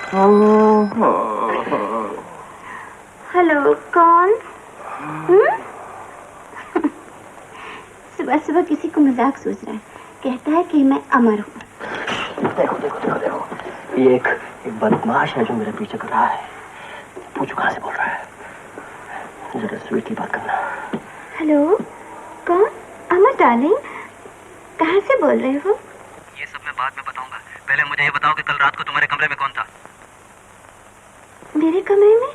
Hello, कौन? सुबह सुबह किसी को मजाक सूझ रहा है, कहता है कि मैं अमर हूँ। देखो देखो देखो देखो, ये एक बदमाश है जो मेरे पीछे कर रहा है। पूछो कहाँ से बोल रहा है, जरा स्वीटली बात करना। हेलो, कौन? अमर डार्लिंग, कहाँ से बोल रहे हो? ये सब मैं बाद में बताऊंगा, पहले मुझे ये बताओ कि कल रात को तुम्हारे कमरे में कौन था? मेरे कमरे में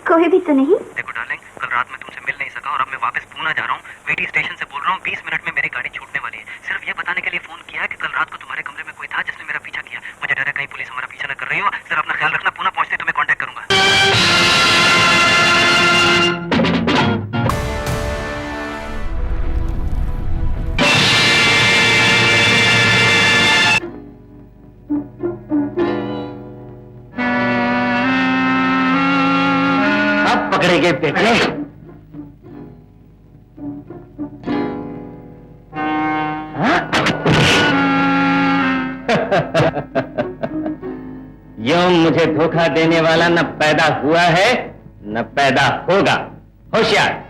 कोई भी तो नहीं। देखो डार्लिंग, कल रात में तुमसे मिल नहीं सका और अब मैं वापस पूना जा रहा हूँ। वीटी स्टेशन से बोल रहा हूँ, 20 मिनट में मेरी गाड़ी छूटने वाली है। सिर्फ ये बताने के लिए फोन किया है कि कल रात को तुम्हारे कमरे में कोई था जिसने मेरा पीछा किया। मुझे डर है कहीं पुलिस हमारा पीछा न कर रही हो। सर अपना ख्याल रखना, पूना पहुंचते तुम्हें कांटेक्ट करूंगा। अब पकड़े गए बेटे। यूं मुझे धोखा देने वाला न पैदा हुआ है न पैदा होगा। होशियार।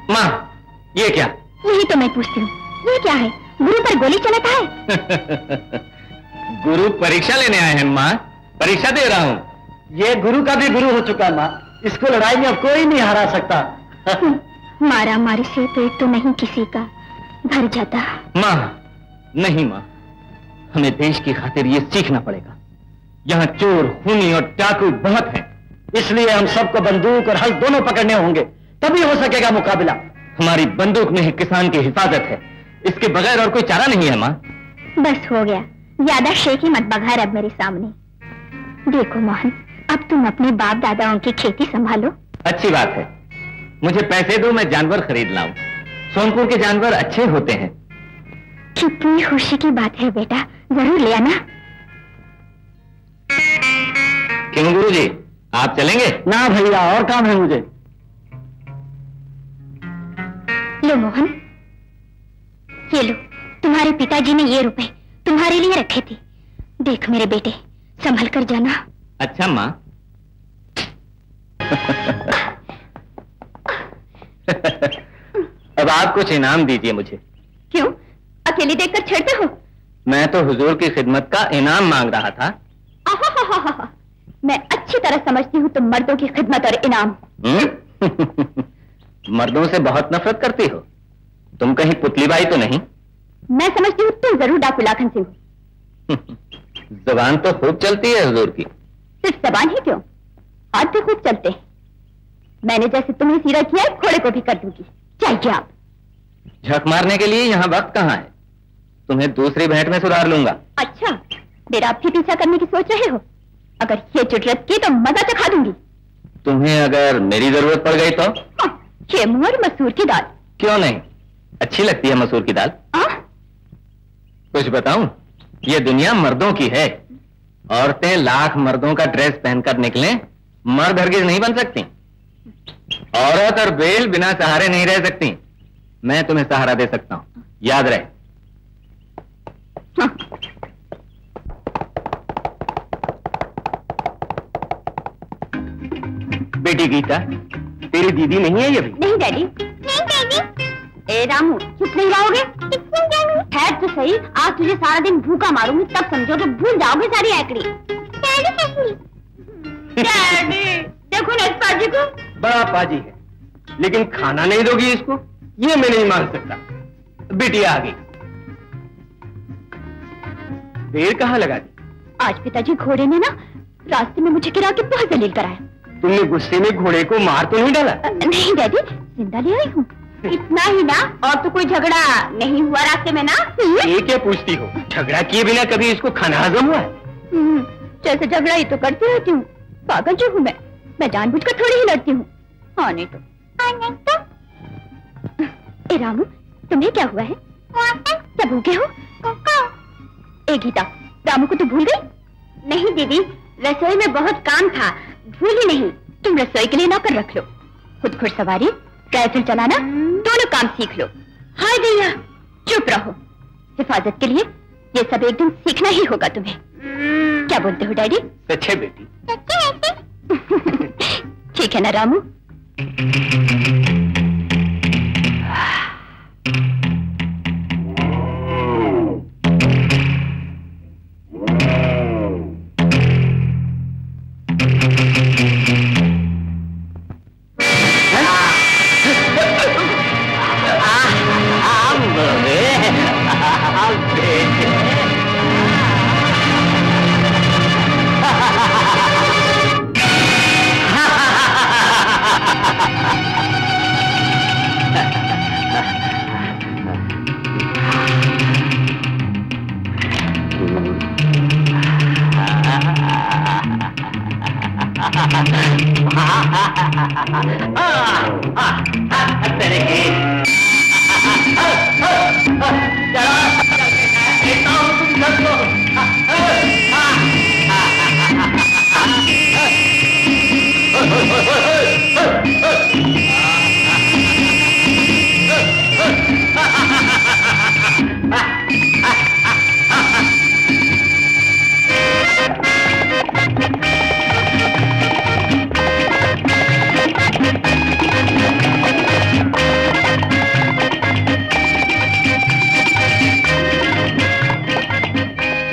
माँ, ये क्या? यही तो मैं पूछती हूँ, ये क्या है? गुरु पर गोली चलाता है? गुरु परीक्षा लेने आए हैं माँ, परीक्षा दे रहा हूँ। ये गुरु का भी गुरु हो चुका माँ, इसको लड़ाई में अब कोई नहीं हरा सकता। मारा मारी से पेट तो नहीं किसी का भर जाता। माँ, नहीं माँ, हमें देश की खातिर ये सीखना पड़ेगा। यहाँ चोर, खूनी और डाकू बहुत हैं। इसलिए हम सबको बंदूक और हल दोनों पकड़ने होंगे, तभी हो सकेगा मुकाबला। हमारी बंदूक में ही किसान की हिफाजत है, इसके बगैर और कोई चारा नहीं है माँ। बस हो गया, ज्यादा शेखी मत बघार अब मेरे सामने। देखो मोहन, अब तुम अपने बाप दादाओं की खेती संभालो। अच्छी बात है, मुझे पैसे दो, मैं जानवर खरीद लाऊं। सोनपुर के जानवर अच्छे होते हैं। कितनी खुशी की बात है बेटा, जरूर ले आना। क्यों गुरुजी, आप चलेंगे? ना भैया, और काम है मुझे। लो मोहन, ये लो, तुम्हारे पिताजी ने ये रुपए तुम्हारे लिए रखे थे। देख मेरे बेटे, संभल कर जाना। अच्छा माँ। अब आप कुछ इनाम दीजिए मुझे। क्यों, अकेली देखकर छेड़ते हो? मैं तो हुजूर की खिदमत का इनाम मांग रहा था। आहा, मैं अच्छी तरह समझती हूँ तुम मर्दों की खिदमत और इनाम। मर्दों से बहुत नफरत करती हो तुम, कहीं पुतलीबाई तो नहीं? मैं समझती हूँ तुम जरूर डाकू लाखन सिंह हो। जबान तो खूब चलती है हुजूर की। सिर्फ जबान ही क्यों, हाथ भी खूब चलते हैं। मैंने जैसे तुम्हें सीधा किया है, घोड़े को भी कर दूंगी। चाहिए आप? झक मारने के लिए यहाँ वक्त कहाँ है, तुम्हें दूसरी भेंट में सुधार लूंगा। अच्छा, मेरा अब भी पीछा करने की सोच रहे हो? अगर ये जुर्रत की तो मजा चखा दूंगी। तुम्हें अगर मेरी जरूरत पड़ गई तो? चेमू और मसूर की दाल। क्यों नहीं, अच्छी लगती है मसूर की दाल। कुछ बताऊं, ये दुनिया मर्दों की है। औरतें लाख मर्दों का ड्रेस पहनकर निकलें, मर्द हरगिज नहीं बन सकती। औरत और बेल बिना सहारे नहीं रह सकती। मैं तुम्हें सहारा दे सकता हूं, याद रहे। हाँ। बेटी गीता, तेरी दीदी नहीं है ये भी? नहीं डैडी। नहीं डैडी। ए रामू, चुप नहीं रहोगे? है तो सही, आज तुझे सारा दिन भूखा मारूंगी, तब समझोगे, भूल जाओगे सारी एकड़ी। डैडी देखो ना इस पाजी को। बड़ा पाजी है, लेकिन खाना नहीं दोगी इसको, ये मैं नहीं मान सकता। बिटिया आ गई, देर कहाँ लगा दी? आज पिताजी घोड़े ने ना रास्ते में मुझे गिरा के बहुत जलील कराया। तुमने गुस्से में घोड़े को मार तो नहीं डाला? नहीं डैडी, जिंदा ले आई हूँ। इतना ही ना, और तो कोई झगड़ा नहीं हुआ रास्ते में ना? ये क्या पूछती हो? झगड़ा किए बिना कभी इसको खाना हजम हुआ है? जैसे झगड़ा ही तो करती रहती हूँ, पागल जो हूँ मैं जानबूझकर थोड़ी ही लड़ती हूँ। हाँ नहीं तो। ए रामू, तुम्हें क्या हुआ है? क्या भूखे हो? ए गीता, रामू को तो भूल गई? नहीं दीदी, रसोई में बहुत काम था, भूल ही नहीं। तुम रसोई के लिए नौकर रख लो, खुद घुड़सवारी, राइफल चलाना, दोनों काम सीख लो। हाय भैया, चुप रहो। हिफाजत के लिए ये सब एक दिन सीखना ही होगा तुम्हें। क्या बोलते हो डैडी? सच्चे बेटी। ठीक है ना रामू?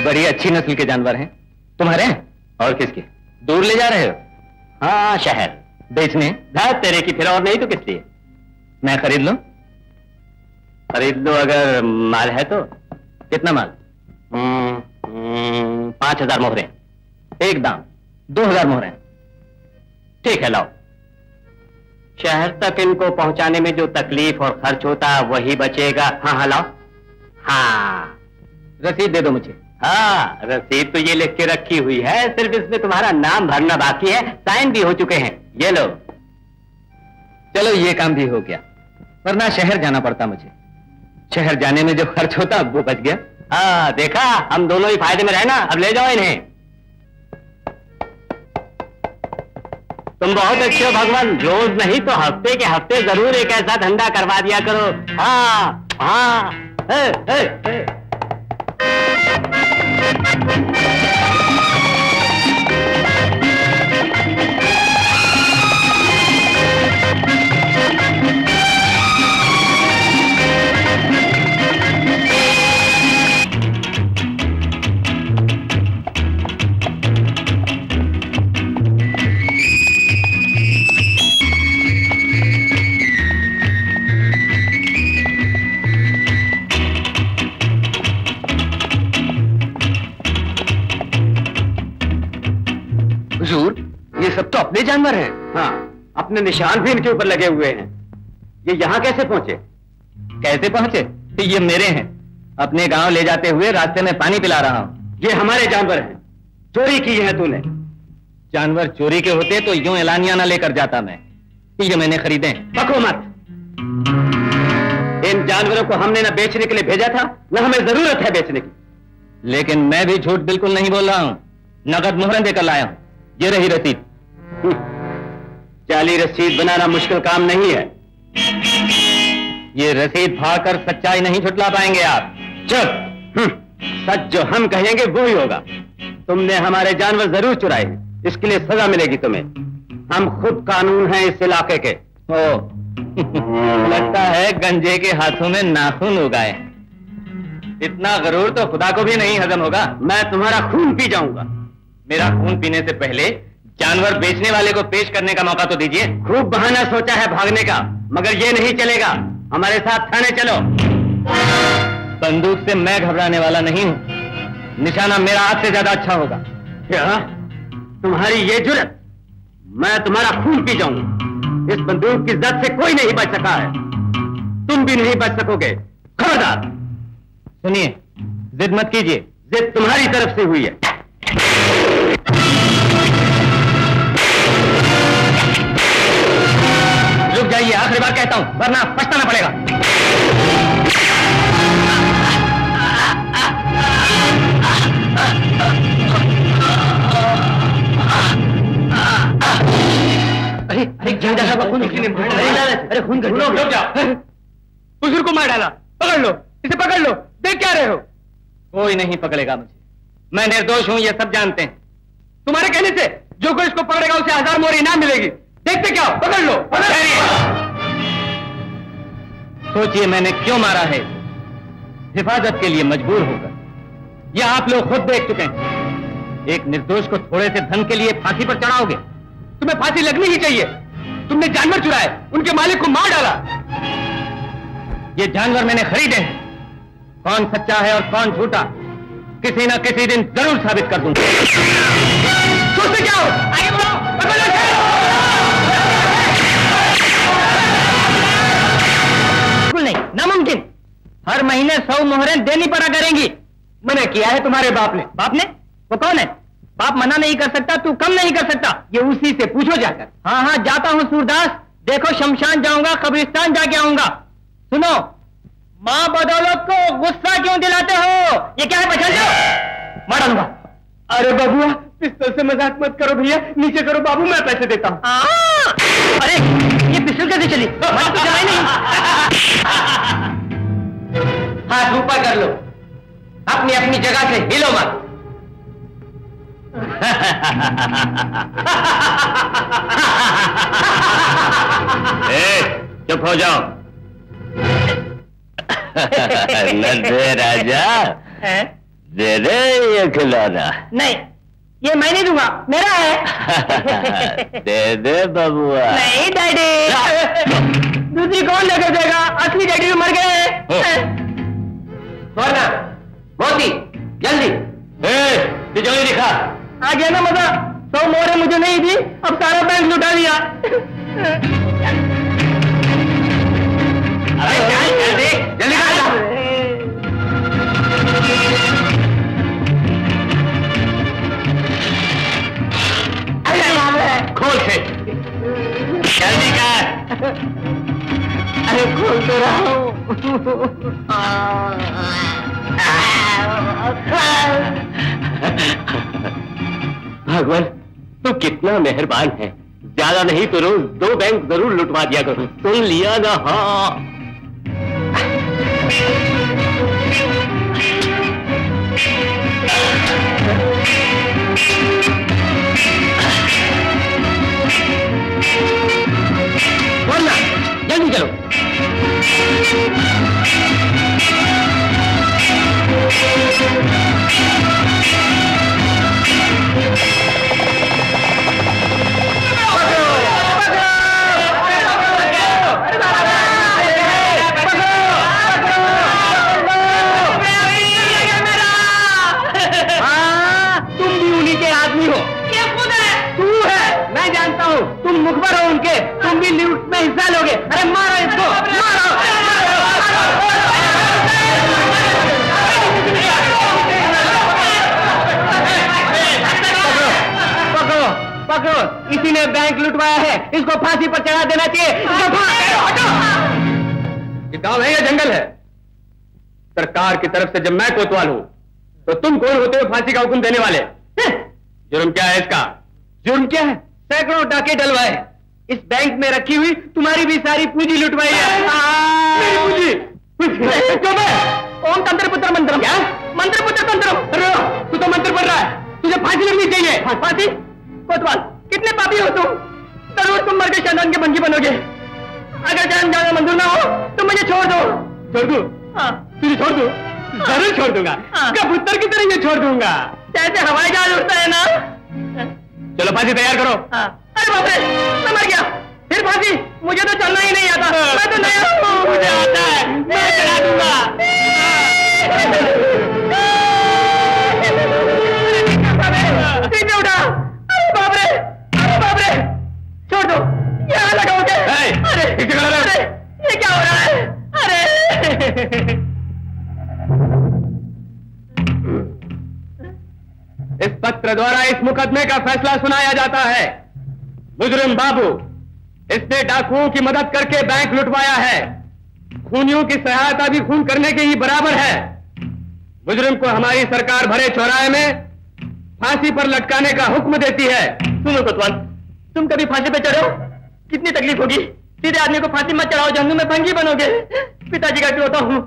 बड़ी अच्छी नस्ल के जानवर हैं तुम्हारे हैं? और किसके? दूर ले जा रहे हो? हाँ, शहर बेचने। तेरे की, फिर और नहीं तो किस लिए? मैं खरीद लूं? खरीद लो अगर माल है तो। कितना माल? 5000 मोहरे। एक दाम 2000 मोहरे। ठीक है, लाओ। शहर तक इनको पहुंचाने में जो तकलीफ और खर्च होता वही बचेगा। हाँ, लाओ। हाँ, रसीद दे दो मुझे। हाँ, रसीद तो ये लिख के रखी हुई है, सिर्फ इसमें तुम्हारा नाम भरना बाकी है, साइन भी हो चुके हैं। ये लो। चलो, ये काम भी हो गया, वरना शहर जाना पड़ता मुझे। शहर जाने में जो खर्च होता वो बच गया। हाँ, देखा, हम दोनों ही फायदे में रहना। अब ले जाओ इन्हें। तुम बहुत अच्छे हो भगवान, रोज नहीं तो हफ्ते के हफ्ते जरूर एक ऐसा धंधा करवा दिया करो। हाँ हाँ। हे। हुजूर, ये सब तो अपने जानवर हैं। हाँ, अपने निशान भी इनके ऊपर लगे हुए हैं। ये यहाँ कैसे पहुंचे? कैसे पहुंचे? ये मेरे हैं, अपने गांव ले जाते हुए रास्ते में पानी पिला रहा हूँ। ये हमारे जानवर हैं, चोरी की है तूने। जानवर चोरी के होते तो यूं एलानिया ना लेकर जाता मैं। कि जो मैंने खरीदे। बको मत। इन जानवरों को हमने न बेचने के लिए भेजा था, न हमें जरूरत है बेचने की। लेकिन मैं भी झूठ बिल्कुल नहीं बोल रहा हूं। नगद मोहरें देकर लाया हूं। ये रही रसीद। जाली रसीद बनाना मुश्किल काम नहीं है। ये रसीद फाड़कर सच्चाई नहीं छुटला पाएंगे आप। चुप। सच जो हम कहेंगे वो ही होगा। तुमने हमारे जानवर जरूर चुराए हैं, इसके लिए सजा मिलेगी तुम्हें। हम खुद कानून हैं इस इलाके के। ओ लगता है गंजे के हाथों में नाखून उगाए। इतना गरूर तो खुदा को भी नहीं हजम होगा। मैं तुम्हारा खून पी जाऊंगा। मेरा खून पीने से पहले जानवर बेचने वाले को पेश करने का मौका तो दीजिए। खूब बहाना सोचा है भागने का, मगर ये नहीं चलेगा। हमारे साथ थाने चलो। बंदूक से मैं घबराने वाला नहीं हूं। निशाना मेरा हाथ से ज्यादा अच्छा होगा। क्या तुम्हारी ये जुर्रत? मैं तुम्हारा खून पी जाऊंगा। इस बंदूक की जद से कोई नहीं बच सका है। तुम भी नहीं बच सकोगे। खबरदार। सुनिए, जिद मत कीजिए। जिद तुम्हारी तरफ से हुई है। रुक जाइए, आखिरी बार कहता हूं, वरना पछताना पड़ेगा। अरे जयदा का खून अरे खून कर रुक जाओ। बुजुर्ग को मार डाला। पकड़ लो इसे, पकड़ लो। देख क्या रहे हो? कोई नहीं पकड़ेगा मुझे। मैं निर्दोष हूं, ये सब जानते हैं। तुम्हारे कहने से जो कोई इसको पकड़ेगा उसे 1000 मोहर इनाम मिलेगी। देखते क्या हो? पकड़ लो। सोचिए मैंने क्यों मारा है। हिफाजत के लिए मजबूर होकर। यह आप लोग खुद देख चुके हैं। एक निर्दोष को थोड़े से धन के लिए फांसी पर चढ़ाओगे? तुम्हें फांसी लगनी ही चाहिए। तुमने जानवर चुराए, उनके मालिक को मार डाला। ये जानवर मैंने खरीदे हैं। कौन सच्चा है और कौन झूठा, किसी ना किसी दिन जरूर साबित कर दूंगा। सोचते क्या हो? आगे बढ़ो। बिल्कुल नहीं, नामुमकिन। हर महीने 100 मोहरें देनी पड़ा करेंगी। मना किया है तुम्हारे बाप ने। बाप ने? वो कौन है? बाप मना नहीं कर सकता, तू कम नहीं कर सकता। ये उसी से पूछो जाकर। हाँ हाँ जाता हूँ सूरदास। देखो शमशान जाऊंगा, कब्रिस्तान जाके आऊंगा। सुनो, माँ बदौलत को गुस्सा क्यों दिलाते हो? ये क्या है, पहचान लो। मार डालूंगा। अरे बाबुआ, पिस्तौल से मजाक मत करो भैया। नीचे करो बाबू, मैं पैसे देता हूँ। अरे ये पिस्तौल कैसे चली? मैंने तो चलाई नहीं। हाथ ऊपर कर लो। अपनी अपनी जगह से हिलो मत। चुप हो जाओ। न दे राजा, दे दे ये खिलौना। नहीं, ये मैं नहीं दूंगा, मेरा है। दे दे बबुआ। नहीं डैडी। दूसरी कौन लेकर देगा? असली डैडी भी मर गए। वरना मोती जल्दी तिजोरी दिखा। आ गया ना मजा? 100 मोहरें मुझे नहीं दी, अब सारा बैंक लुटा दिया। अरे जल्दी जल्दी खोल से जल्दी कर। अरे खोल तो रहा हूँ। भगवान तू कितना मेहरबान है। ज्यादा नहीं तो रोज 2 बैंक जरूर लुटवा दिया करो। सुन लिया ना? हाँ बोलना, जल्दी चलो। तुम मुखबर हो उनके, तुम भी लूट में हिस्सा लोगे। अरे मारो इसको, मारो। पकड़ो, पकड़ो, इसी ने बैंक लुटवाया है, इसको फांसी पर चढ़ा देना चाहिए। ये गांव है या जंगल है? सरकार की तरफ से जब मैं कोतवाल हूं तो तुम कौन होते हो फांसी का हुक्म देने वाले? जुर्म क्या है इसका? जुर्म क्या है? सैकड़ों डाके डलवाए, इस बैंक में रखी हुई तुम्हारी भी सारी पूंजी लुटवाई है। मेरी पूंजी? क्यों मैं? ओम तंत्र पुत्र मंत्रम। क्या? मंत्र पुत्र तंत्रम। अरे तू तो मंत्र पढ़ रहा है, तुझे फांसी लगनी चाहिए। फांसी? कोतवाल कितने पापी हो तुम, जरूर तुम मर के शैतान के बंदी बनोगे। अगर जान जाना मंजूर ना हो तो मुझे छोड़ दो। छोड़ दू? हाँ, तुझे छोड़ दू? जरूर छोड़ दूंगा। कबूतर की तरह ये छोड़ दूंगा, जैसे हवाई जहाज उड़ता है ना। चलो फांसी तैयार करो। अरे बाप रे, मैं मर गया। फिर फांसी? मुझे तो चलना ही नहीं आता, मैं तो नया हूँ। मुझे आता है, मैं चढ़ा दूंगा। उठा। अरे बाप रे, अरे बाप रे, छोड़ दो, यहाँ लगाओगे? अरे ये क्या हो रहा है? अरे इस पत्र द्वारा इस मुकदमे का फैसला सुनाया जाता है। मुजरिम बाबू, इसने डाकुओं की मदद करके बैंक लुटवाया है। खूनियों की सहायता भी खून करने के ही बराबर है। मुजरिम को हमारी सरकार भरे चौराहे में फांसी पर लटकाने का हुक्म देती है। सुनो कोतवाल, तुम कभी फांसी पे चढ़ो, कितनी तकलीफ होगी। सीधे आदमी को फांसी मत चढ़ाओ, जहन्नुम में फंगी बनोगे। पिताजी का इकलौता हूँ।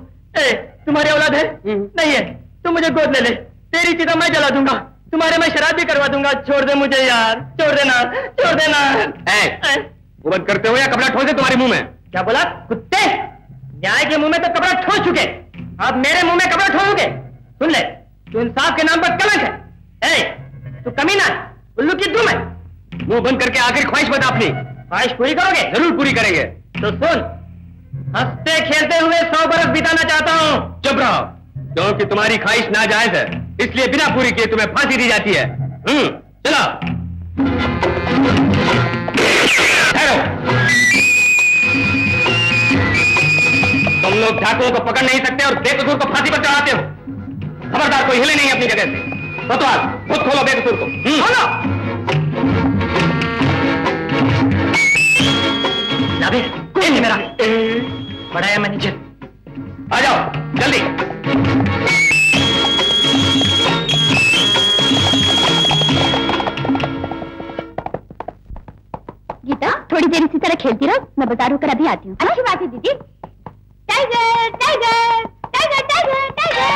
तुम्हारी औलाद है? नहीं है, तुम मुझे गोद ले ले, तेरी चिता मैं जला दूंगा, तुम्हारे मैं शराब भी करवा दूंगा। छोड़ दे मुझे यार, छोड़ देना, छोड़ देना। वो बंद करते हो या कपड़ा ठोसे तुम्हारे मुंह में? क्या बोला कुत्ते? न्याय के मुंह में तो कपड़ा ठोस चुके, अब मेरे मुंह में कपड़ा ठोसोगे? सुन ले, तू इंसाफ के नाम पर कलंक है। तू कमीना है, उल्लू की दुम है। मुंह बंद करके आखिर ख्वाहिश बता अपनी। ख्वाहिश पूरी करोगे? जरूर पूरी करेंगे। तो सुन, हंसते खेलते हुए 100 बरस बिताना चाहता हूँ। चुप रहो, क्योंकि तुम्हारी ख्वाहिश नाजायज है, इसलिए बिना पूरी किए तुम्हें फांसी दी जाती है। चलो ठहरो। तुम लोग डाकुओं को पकड़ नहीं सकते और बेकसूर को फांसी पर चढ़ाते हो। खबरदार, कोई हिले नहीं अपनी जगह से। कोतवाल, खुद खोलो बेकसूर को। खोलो। लाबे, कोई नहीं मेरा। बड़ा है मैनेजर। आ जाओ जल्दी। गीता, थोड़ी देर इसी तरह खेलती रहो, मैं बाजार होकर अभी आती हूँ। अच्छी बात है दीदी। Tiger tiger tiger tiger tiger.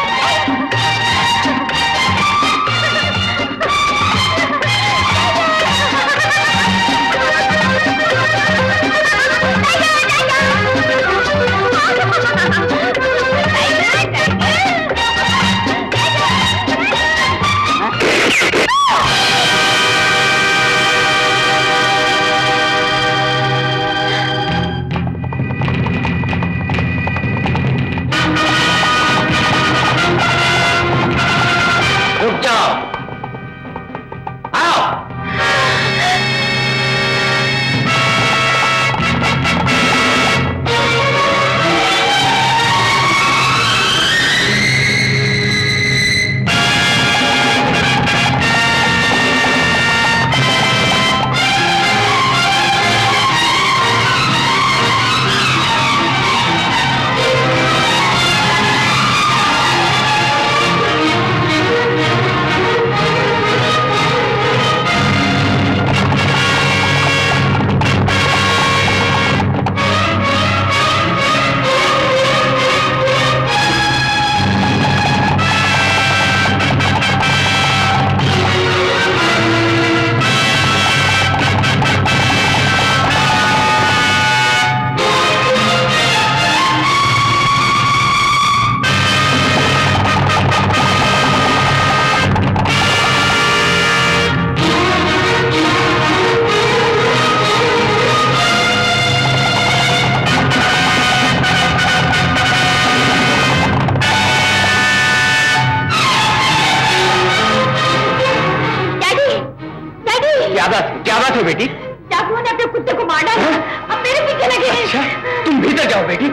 क्या बात हो बेटी? डाकुओं ने अपने कुत्ते को मार डाला, अब मेरे पीछे लगे हैं। अच्छा, तुम भीतर जाओ बेटी।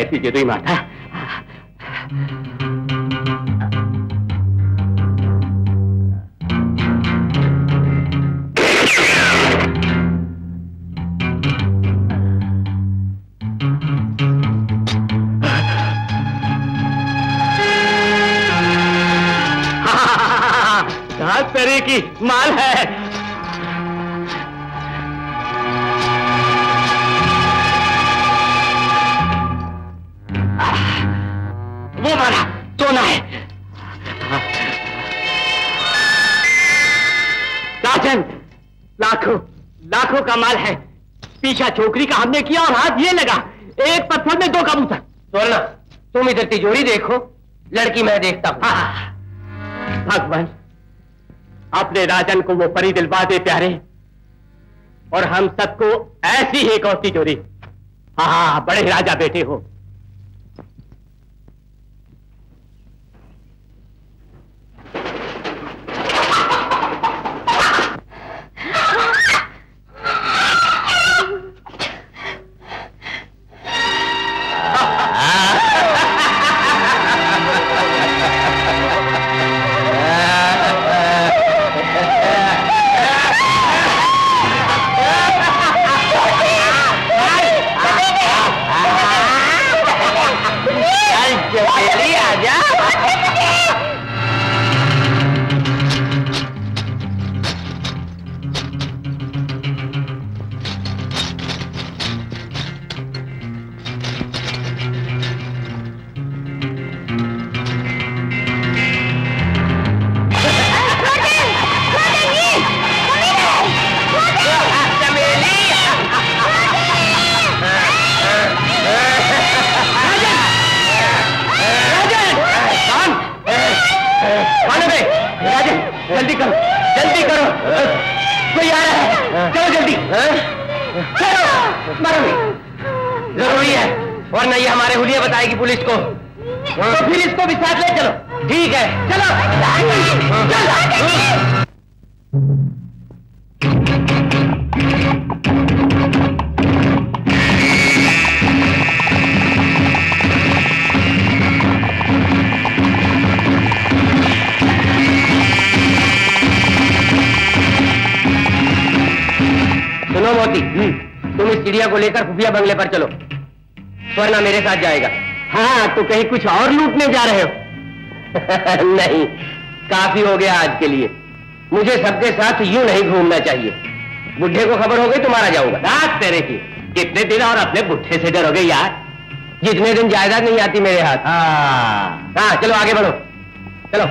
कैसी जुदी माता। तरह की माल है। वो मारा सोना है। राजन, लाखों लाखों का माल है। पीछा छोकरी का हमने किया और हाथ ये लगा, एक पत्थर में 2 कबूतर। स्वर्ण, तुम इधर तिजोरी देखो, लड़की मैं देखता हूं। भगवान, अपने राजन को वो परी दिलवा दे प्यारे, और हम सबको ऐसी ही एक और तिजोरी। हाँ, बड़े राजा बेटे हो। जल्दी करो, जल्दी करो, कोई आ रहा है, चलो जल्दी, चलो, मारो, जरूरी है, वरना ये हमारे हुलिया बताएगी पुलिस को, तो फिर इसको भी साथ ले चलो। ठीक है, चलो, चलो। सुनो मोती, तुम इस चिड़िया को लेकर खुफिया बंगले पर चलो, स्वर्ण मेरे साथ जाएगा। हाँ, तो कहीं कुछ और लूटने जा रहे हो? नहीं, काफी हो गया आज के लिए। मुझे सबके साथ यूं नहीं घूमना चाहिए। बुढ़े को खबर हो गई तो मारा जाऊंगा। रात तेरे की, कितने दिन और अपने बुढ़े से डरोगे यार? जितने दिन जायदाद नहीं आती मेरे हाथ। हाँ, चलो आगे बढ़ो, चलो।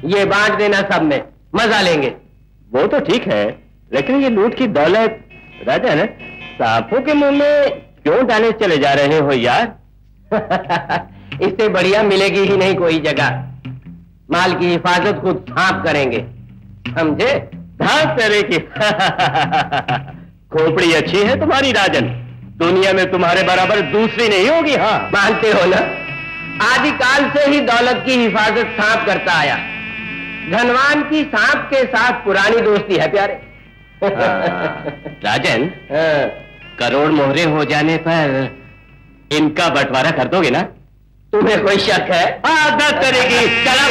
ये बांट देना सब में, मजा लेंगे। वो तो ठीक है, लेकिन ये लूट की दौलत राजन सांपों के मुंह में क्यों डाले चले जा रहे हो यार? इससे बढ़िया मिलेगी ही नहीं कोई जगह। माल की हिफाजत खुद सांप करेंगे, समझे? हाँ करेगी। खोपड़ी अच्छी है तुम्हारी राजन, दुनिया में तुम्हारे बराबर दूसरी नहीं होगी। हाँ, मानते हो ना? आदिकाल से ही दौलत की हिफाजत सांप करता आया। धनवान की सांप के साथ पुरानी दोस्ती है प्यारे। राजन, करोड़ मोहरे हो जाने पर इनका बंटवारा कर दोगे ना? तुम्हें कोई शक है? हाँ, 10 करेगी। चला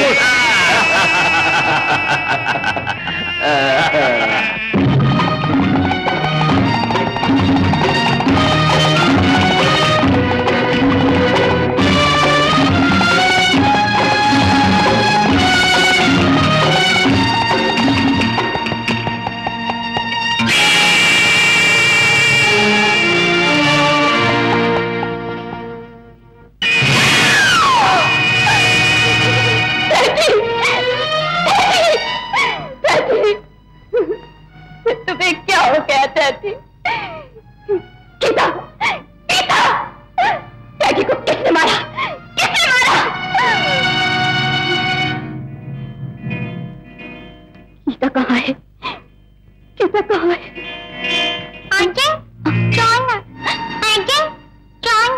गीता कहाँ है? गीता कहाँ है? आजा, चल, आजा, चल।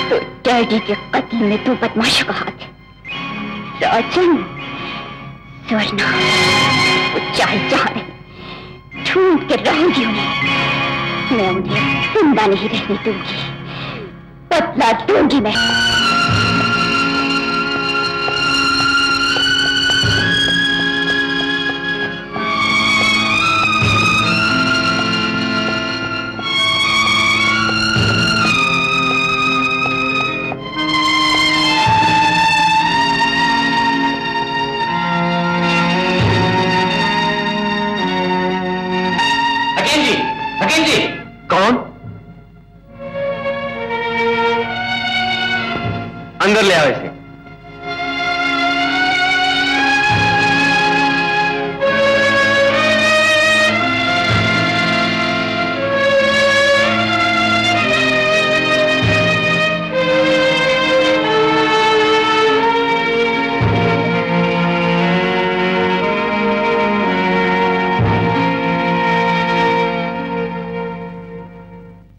तो डैडी के कत्ल में दो बदमाशों का हाथ है, राजन, स्वर्णा। वो चाहे चाहे ढूंढ के रहूंगी उन्हें, मैं उन्हें जिंदा नहीं रहने दूंगी, बदला दूंगी मैं। हकीम जी। कौन? अंदर ले आओ इसे।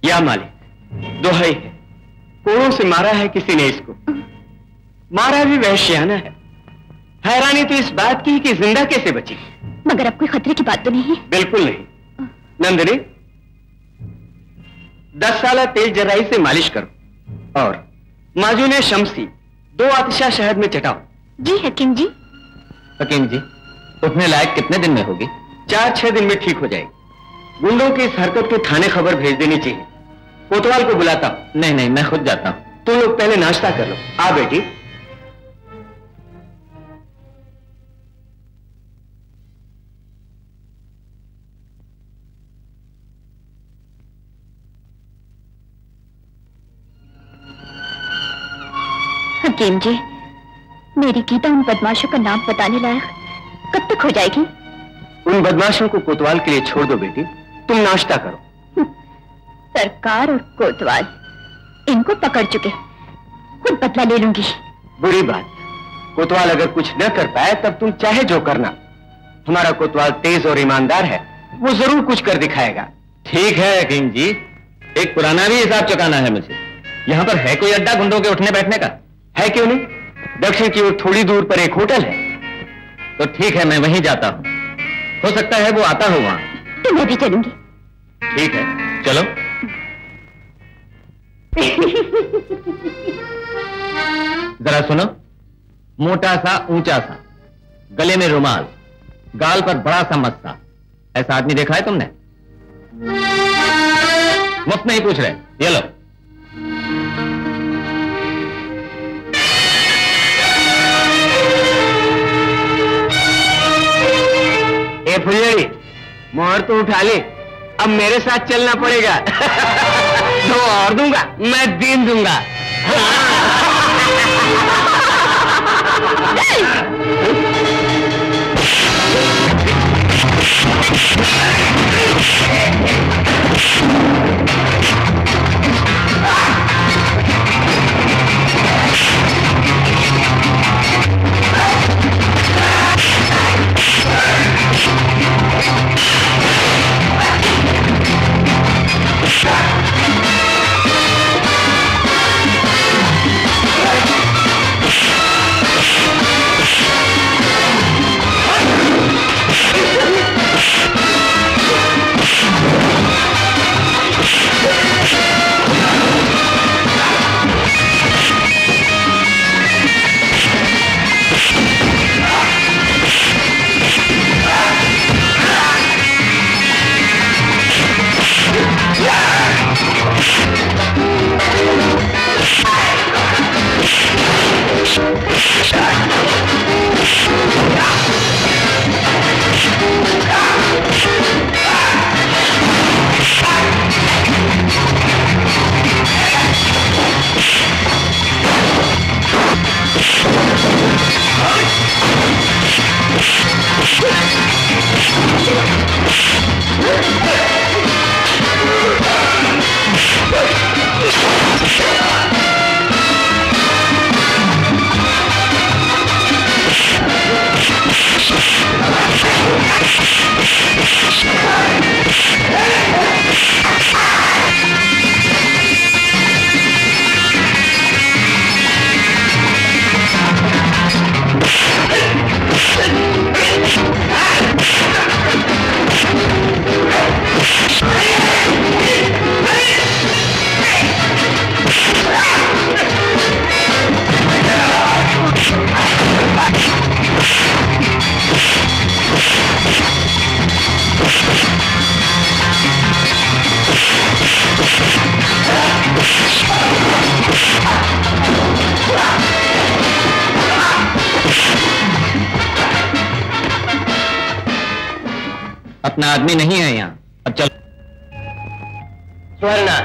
या मालिक, दुहाई है, कोड़ों से मारा है किसी ने इसको, मारा भी वहशियाना है। हैरानी तो इस बात की कि जिंदा कैसे बची। मगर अब कोई खतरे की बात तो नहीं है? बिल्कुल नहीं। नंदिनी, 10 साल तेल जराई से मालिश करो और माजून शमसी 2 आतिशा शहद में चटाओ। जी हकीम जी। हकीम जी, उठने लायक कितने दिन में होगी? 4-6 दिन में ठीक हो जाएगी। गुंडों की इस हरकत की थाने खबर भेज देनी चाहिए। कोतवाल को बुलाता हूं। नहीं नहीं, मैं खुद जाता हूं। तुम लोग पहले नाश्ता कर लो। आ बेटी। हकीम जी, मेरी गीता उन बदमाशों का नाम बताने लायक कब तक हो जाएगी? उन बदमाशों को कोतवाल के लिए छोड़ दो बेटी, तुम नाश्ता करो। सरकार और कोतवाल इनको पकड़ चुके, खुद बदला ले लूंगी। बुरी बात, कोतवाल अगर कुछ न कर पाए तब तुम चाहे जो करना। हमारा कोतवाल तेज और ईमानदार है, वो जरूर कुछ कर दिखाएगा। ठीक है हकीम जी, एक पुराना भी हिसाब चुकाना है मुझे। यहाँ पर है कोई अड्डा गुंडों के उठने बैठने का? है क्यों नहीं, दक्षिण की ओर थोड़ी दूर पर एक होटल है। तो ठीक है, मैं वहीं जाता हूँ, हो सकता है वो आता हो वहां। तो मैं भी चलूंगी। ठीक है, चलो। जरा सुनो, मोटा सा ऊंचा सा, गले में रुमाल, गाल पर बड़ा सा मस्सा, ऐसा आदमी देखा है तुमने? मुफ्त नहीं पूछ रहे, ये लो। ए फुलझड़ी, मोहर तो उठा ले, अब मेरे साथ चलना पड़ेगा। तो और दूंगा, मैं दिन दूंगा। अपना आदमी नहीं है यहाँ। अब चल। स्वर्णा,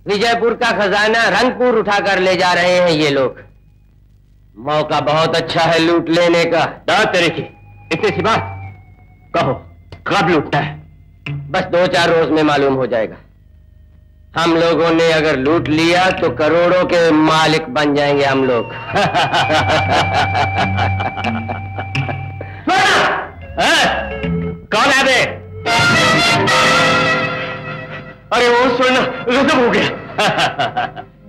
विजयपुर का खजाना रंगपुर उठाकर ले जा रहे हैं ये लोग। मौका बहुत अच्छा है लूट लेने का। दाद तेरे की, इतनी सी बात। कहो कब लूटना है? बस 2-4 रोज में मालूम हो जाएगा। हम लोगों ने अगर लूट लिया तो करोड़ों के मालिक बन जाएंगे हम लोग। कौन है बे? अरे वो सुनना, गजब हो गया।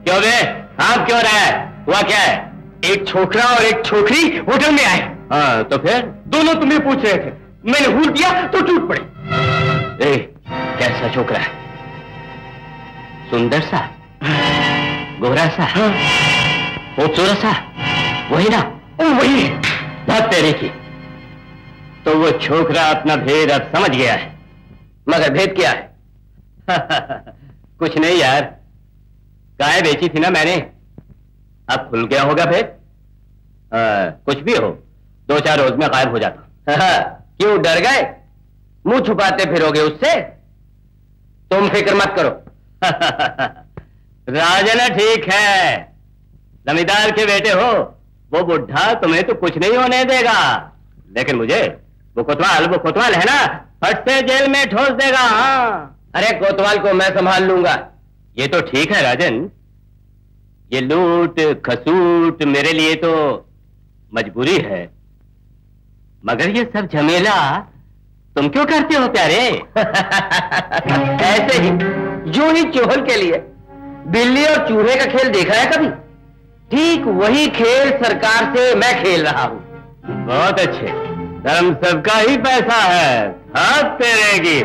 क्यों बे? हाँ क्यों रहा है? हुआ क्या है? एक छोकरा और एक छोकरी होटल में आए। हाँ तो फिर? दोनों तुम्हें पूछ रहे थे, मैंने हूल दिया तो टूट पड़े। ए, कैसा छोकरा है? सुंदर सा, गोरा सा, खूबसूरत सा, वही ना? वही। बात तेरे की। तो वो छोकरा अपना भेद अब समझ गया है। मगर भेद क्या है? कुछ नहीं यार, गाय बेची थी ना मैंने, अब खुल गया होगा भेद। कुछ भी हो, 2-4 रोज में गायब हो जाता। क्यों डर गए? मुंह छुपाते फिरोगे उससे? तुम फिक्र मत करो। राजना ठीक है, जमींदार के बेटे हो, वो बुढ़ा तुम्हें तो कुछ नहीं होने देगा, लेकिन मुझे वो कोतवाल है ना, फट से जेल में ठोस देगा। हाँ। अरे कोतवाल को मैं संभाल लूंगा। ये तो ठीक है राजन, ये लूट खसूट मेरे लिए तो मजबूरी है, मगर ये सब झमेला तुम क्यों करते हो प्यारे? ऐसे ही, यूं ही चोहल के लिए। बिल्ली और चूहे का खेल देखा है कभी? ठीक वही खेल सरकार से मैं खेल रहा हूं। बहुत अच्छे, धर्म सबका ही पैसा है, हाथ तेरे की।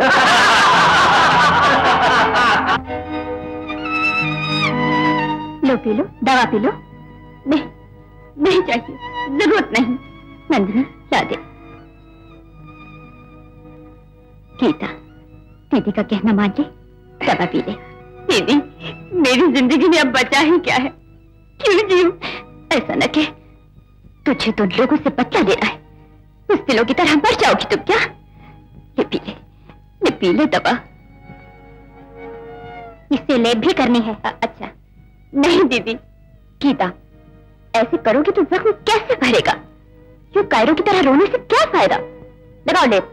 लो पी लो, दवा पी लो। नहीं नहीं चाहिए, जरूरत नहीं। नंदिनी ला दे। गीता, दीदी का कहना मान ले, दवा पी ले। दीदी, मेरी जिंदगी में अब बचा ही क्या है? क्यों जीऊं? ऐसा न कह, तुझे तो लोगों से बदला लेना है, उस दिलों की तरह मर जाओगी तुम क्या? ये पी ले दवा। इससे लेप भी करनी है? अच्छा। नहीं दीदी। गीता, ऐसे करोगे तो जख्म कैसे भरेगा? यूं कायरों की तरह रोने से क्या फायदा? लगाओ लेप।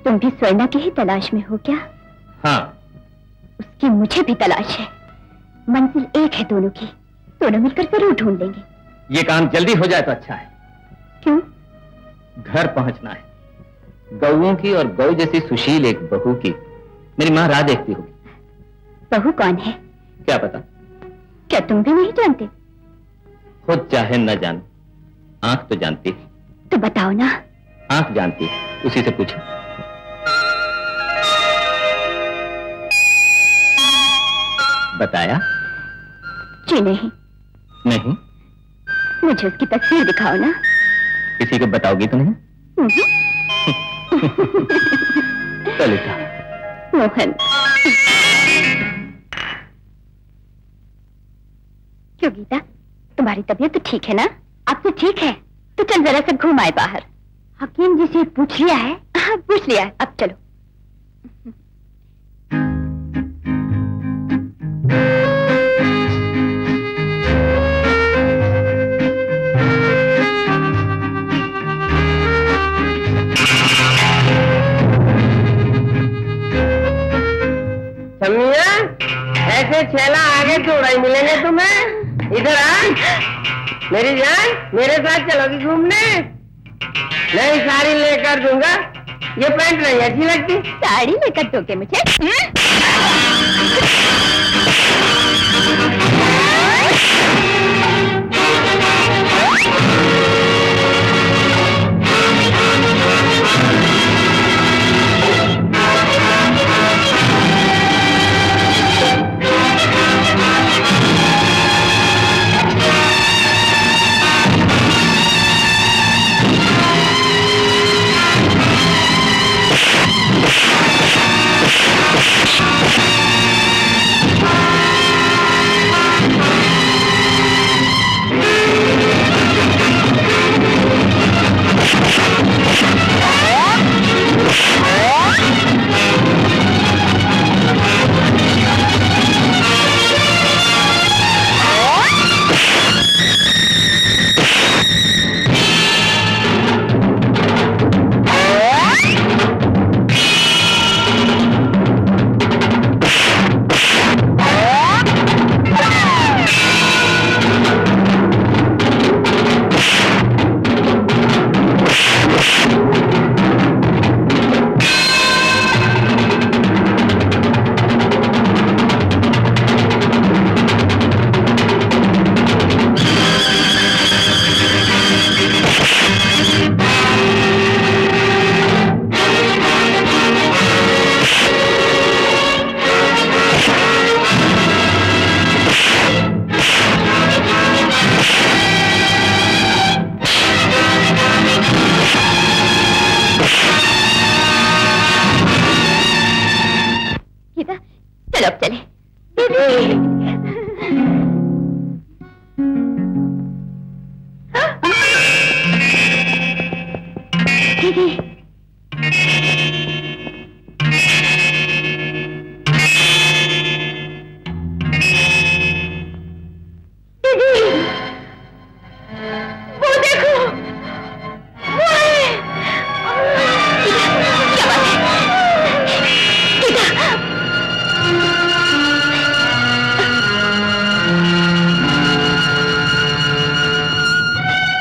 तुम भी स्वर्णा की ही तलाश में हो क्या? हाँ। उसकी मुझे भी तलाश है। मंजिल एक है दोनों की, दोनों मिलकर जरूर ढूंढ लेंगे। ये काम जल्दी हो जाए तो अच्छा है। क्यों? घर पहुंचना है, गौओं की और गौ जैसी सुशील एक बहू की मेरी माँ राह देखती होगी। बहू कौन है? क्या पता? क्या तुम भी नहीं जानते? खुद चाहे न जान, आंख तो जानती है। तो बताओ ना। आंख जानती है, उसी से पूछो। बताया? जी नहीं। नहीं? मुझे उसकी तस्वीर दिखाओ ना। किसी को बताओगी तो नहीं? ललिता। मोहन। क्यों गीता, तुम्हारी तबीयत तो ठीक है ना? अब तो ठीक है, तो चल जरा से घूम आए बाहर। हकीम जी से पूछ लिया है? हाँ पूछ लिया है, अब चलो। समिया, ऐसे छेला आगे थोड़ा ही मिलेंगे तुम्हें। इधर आ मेरी जान, मेरे साथ चलोगी घूमने? नहीं, साड़ी लेकर दूंगा। ये पैंट नहीं अच्छी लगती। साड़ी लेकर दोगे मुझे?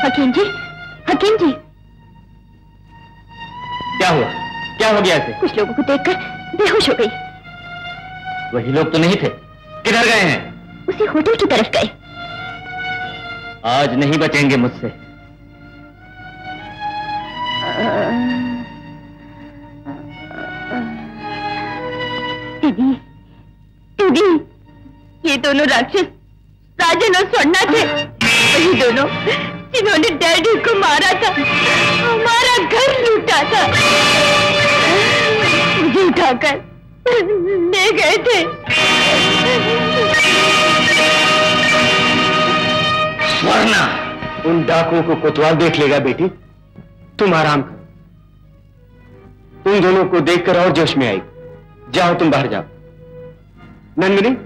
हकीम जी, हकीम जी। क्या हुआ? क्या हो गया इसे? कुछ लोगों को देखकर बेहोश हो गई। वही लोग तो नहीं थे, किधर गए हैं? उसी होटल की तरफ गए। आज नहीं बचेंगे मुझसे। दीदी, दीदी, ये दोनों राक्षस राजन और स्वर्णा थे। वही दोनों जिन्होंने डैडी को मारा था, हमारा घर लूटा था, मुझे उठाकर ले गए थे। स्वर्णा, उन डाकुओं को कोतवाल देख लेगा बेटी। तुम आराम करो। तुम दोनों को देखकर और जोश में आई। जाओ, तुम बाहर जाओ। नंदिनी,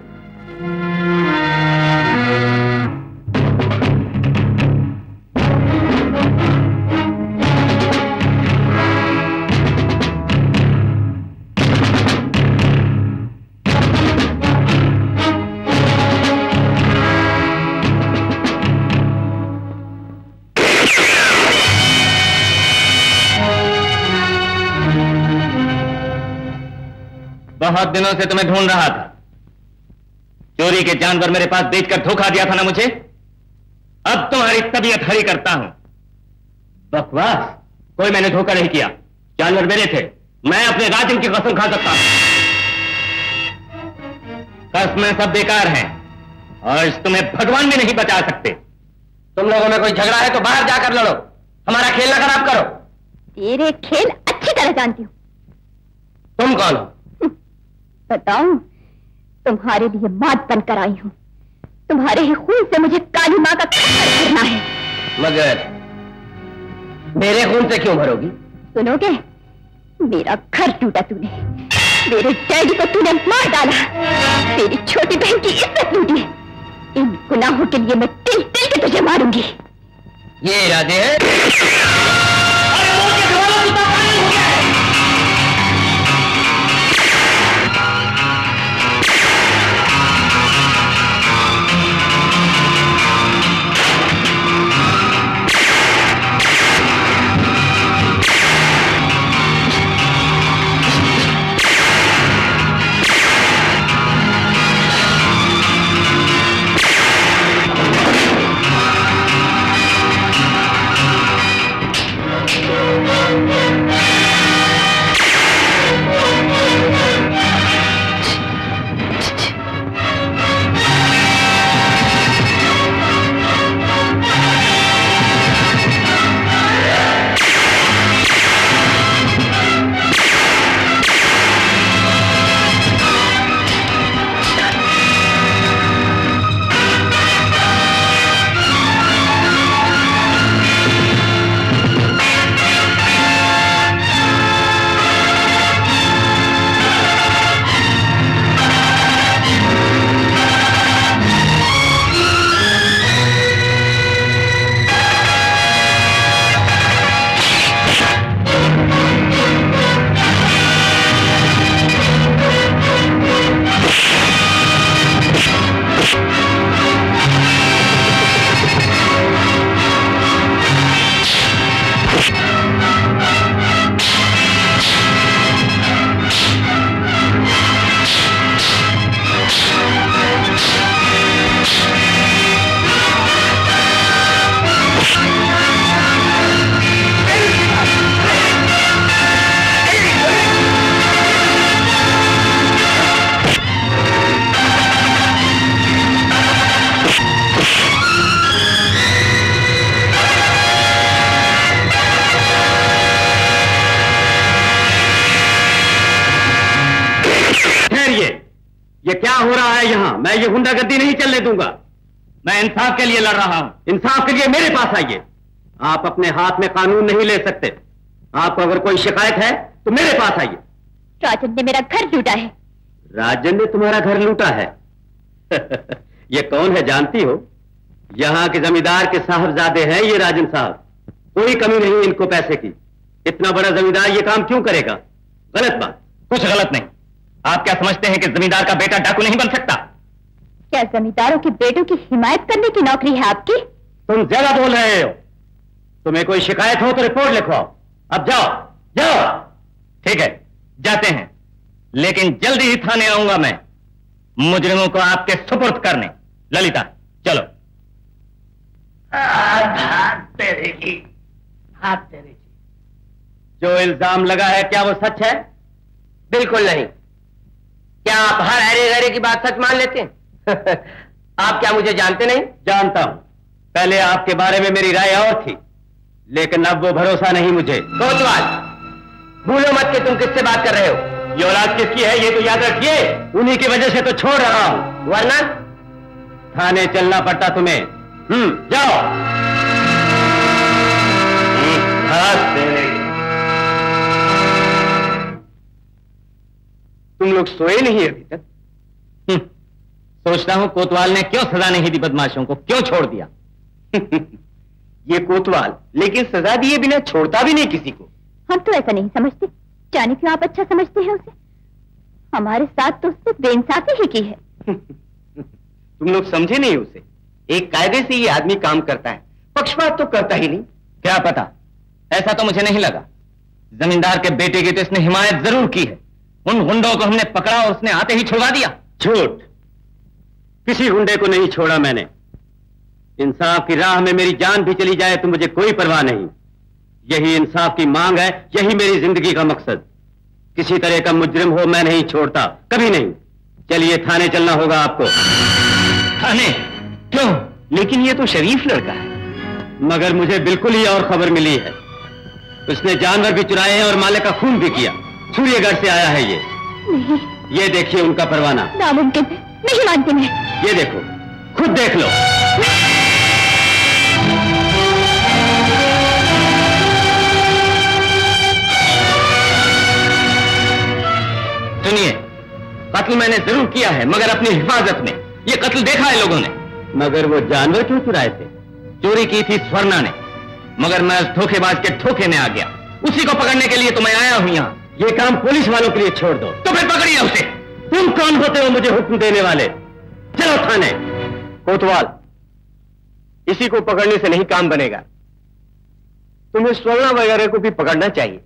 बहुत दिनों से तुम्हें ढूंढ रहा था। चोरी के जानवर मेरे पास बेचकर धोखा दिया था ना मुझे। अब तुम्हारी तबीयत हरी करता हूं। बकवास, कोई मैंने धोखा नहीं किया। जानवर मेरे थे। मैं अपने राजन की कसम खा सकता हूं। कसमें सब बेकार हैं और तुम्हें भगवान भी नहीं बचा सकते। तुम लोगों में कोई झगड़ा है तो बाहर जाकर लड़ो। हमारा खेल ना खराब करो। तेरे खेल अच्छी तरह जानती हूँ। तुम कौन हो? बताऊं, तुम्हारे लिए मौत बनकर आई हूं। तुम्हारे ही खून से मुझे काली मां का खच्चर भरना है। मगर मेरे खून से क्यों भरोगी? सुनोगे, मेरा घर टूटा तूने, मेरे डैडी को तूने मार डाला, मेरी छोटी बहन की इज्जत लूटी। इन गुनाहों के लिए मैं तिल तिल के तुझे मारूंगी। ये इरादे हैं? ये क्या हो रहा है यहाँ? मैं ये गुंडागर्दी नहीं चलने दूंगा। मैं इंसाफ के लिए लड़ रहा हूँ। इंसाफ के लिए मेरे पास आइए। आप अपने हाथ में कानून नहीं ले सकते। आपको अगर कोई शिकायत है तो मेरे पास आइए। राजन ने मेरा घर लूटा है। राजन ने तुम्हारा घर लूटा है? ये कौन है जानती हो? यहाँ के जमींदार के साहबजादे हैं ये राजन साहब। कोई कमी नहीं इनको पैसे की। इतना बड़ा जमींदार ये काम क्यों करेगा? गलत बात। कुछ गलत नहीं। आप क्या समझते हैं कि जमींदार का बेटा डाकू नहीं बन सकता? क्या जमींदारों के बेटों की हिमायत करने की नौकरी है आपकी? तुम ज्यादा बोल रहे हो। तुम्हें कोई शिकायत हो तो रिपोर्ट लिखवाओ। अब जाओ जाओ। ठीक है, जाते हैं, लेकिन जल्दी ही थाने आऊंगा मैं मुजरिमों को आपके सुपुर्द करने। ललिता चलो। हाथ तेरे की, हाथ तेरे की। जो इल्जाम लगा है क्या वो सच है? बिल्कुल नहीं। क्या आप हर अरे गरे की बात सच मान लेते हैं? आप क्या मुझे जानते नहीं? जानता हूं। पहले आपके बारे में मेरी राय और थी, लेकिन अब वो भरोसा नहीं मुझे। कोतवाल, भूलो मत कि तुम किससे बात कर रहे हो। ये औलाद किसकी है ये तो याद रखिए। उन्हीं की वजह से तो छोड़ रहा हूं, वरना थाने चलना पड़ता तुम्हें। जाओ। तुम लोग सोए नहीं अभी तक? सोचता हूं कोतवाल ने क्यों सजा नहीं दी बदमाशों को, क्यों छोड़ दिया। ये कोतवाल लेकिन सजा दिए बिना छोड़ता भी नहीं किसी को। हम तो ऐसा नहीं समझते, जाने क्यों आप अच्छा समझते हैं उसे। हमारे साथ तो उसने बेइंसाफी ही की है। तुम लोग समझे नहीं उसे। एक कायदे से ये आदमी काम करता है, पक्षपात तो करता ही नहीं। क्या पता, ऐसा तो मुझे नहीं लगा। जमींदार के बेटे की तो इसने हिमायत जरूर की है। उन गुंडों को हमने पकड़ा और उसने आते ही छुड़वा दिया। झूठ, किसी गुंडे को नहीं छोड़ा मैंने। इंसाफ की राह में मेरी जान भी चली जाए तो मुझे कोई परवाह नहीं। यही इंसाफ की मांग है, यही मेरी जिंदगी का मकसद। किसी तरह का मुजरिम हो मैं नहीं छोड़ता, कभी नहीं। चलिए थाने चलना होगा आपको। थाने? क्यों? लेकिन ये तो शरीफ लड़का है। मगर मुझे बिल्कुल ही और खबर मिली है। उसने जानवर भी चुराए हैं और मालिक का खून भी किया। सूर्यगढ़ से आया है ये। नहीं, ये देखिए उनका परवाना। नामुमकिन, नहीं मानती मैं। ये देखो, खुद देख लो। सुनिए, कत्ल मैंने जरूर किया है, मगर अपनी हिफाजत में। ये कत्ल देखा है लोगों ने। मगर वो जानवर क्यों चुराए थे? चोरी की थी स्वर्णा ने, मगर मैं उस धोखेबाज के धोखे में आ गया। उसी को पकड़ने के लिए तो मैं आया हूं यहाँ। ये काम पुलिस वालों के लिए छोड़ दो। तो फिर पकड़िए उसे। तुम कौन होते हो मुझे हुक्म देने वाले? चलो थाने। कोतवाल, इसी को पकड़ने से नहीं काम बनेगा। तुम्हें स्वर्णा वगैरह को भी पकड़ना चाहिए।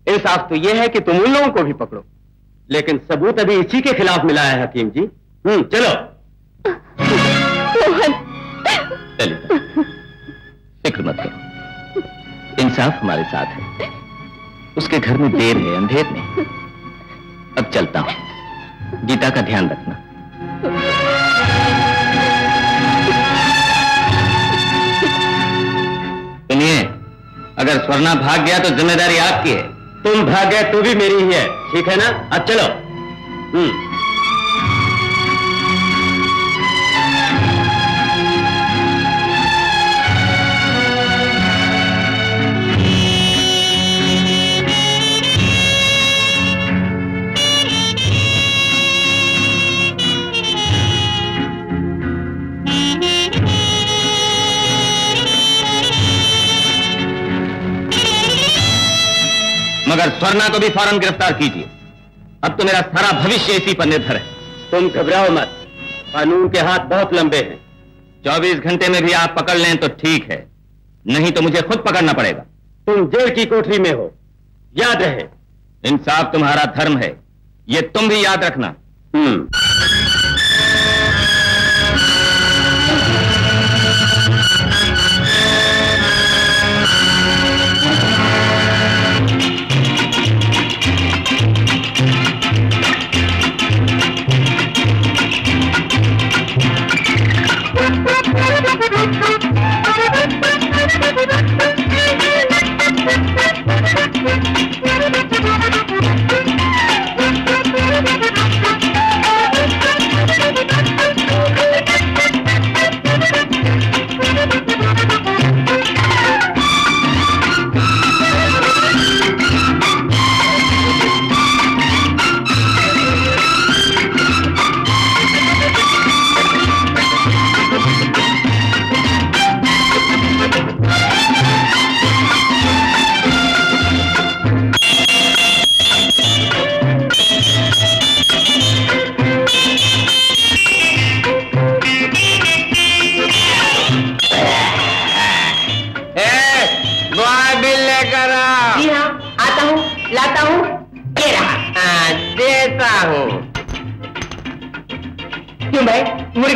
इंसाफ तो यह है कि तुम उन लोगों को भी पकड़ो। लेकिन सबूत अभी इसी के खिलाफ मिला है हकीम जी। चलो। मोहन, ललिता, फिक्र मत करो, इंसाफ हमारे साथ है। उसके घर में देर है, अंधेर नहीं। अब चलता हूं, गीता का ध्यान रखना। सुनिए, अगर स्वर्णा भाग गया तो जिम्मेदारी आपकी है। तुम भाग गए तो भी मेरी ही है, ठीक है ना? अब चलो। मगर स्वर्णा को भी फौरन गिरफ्तार कीजिए। अब तो मेरा सारा भविष्य इसी पर निर्भर है। तुम घबराओ मत, कानून के हाथ बहुत लंबे हैं। 24 घंटे में भी आप पकड़ लें तो ठीक है, नहीं तो मुझे खुद पकड़ना पड़ेगा। तुम जेल की कोठरी में हो, याद रहे। इंसाफ तुम्हारा धर्म है, ये तुम भी याद रखना।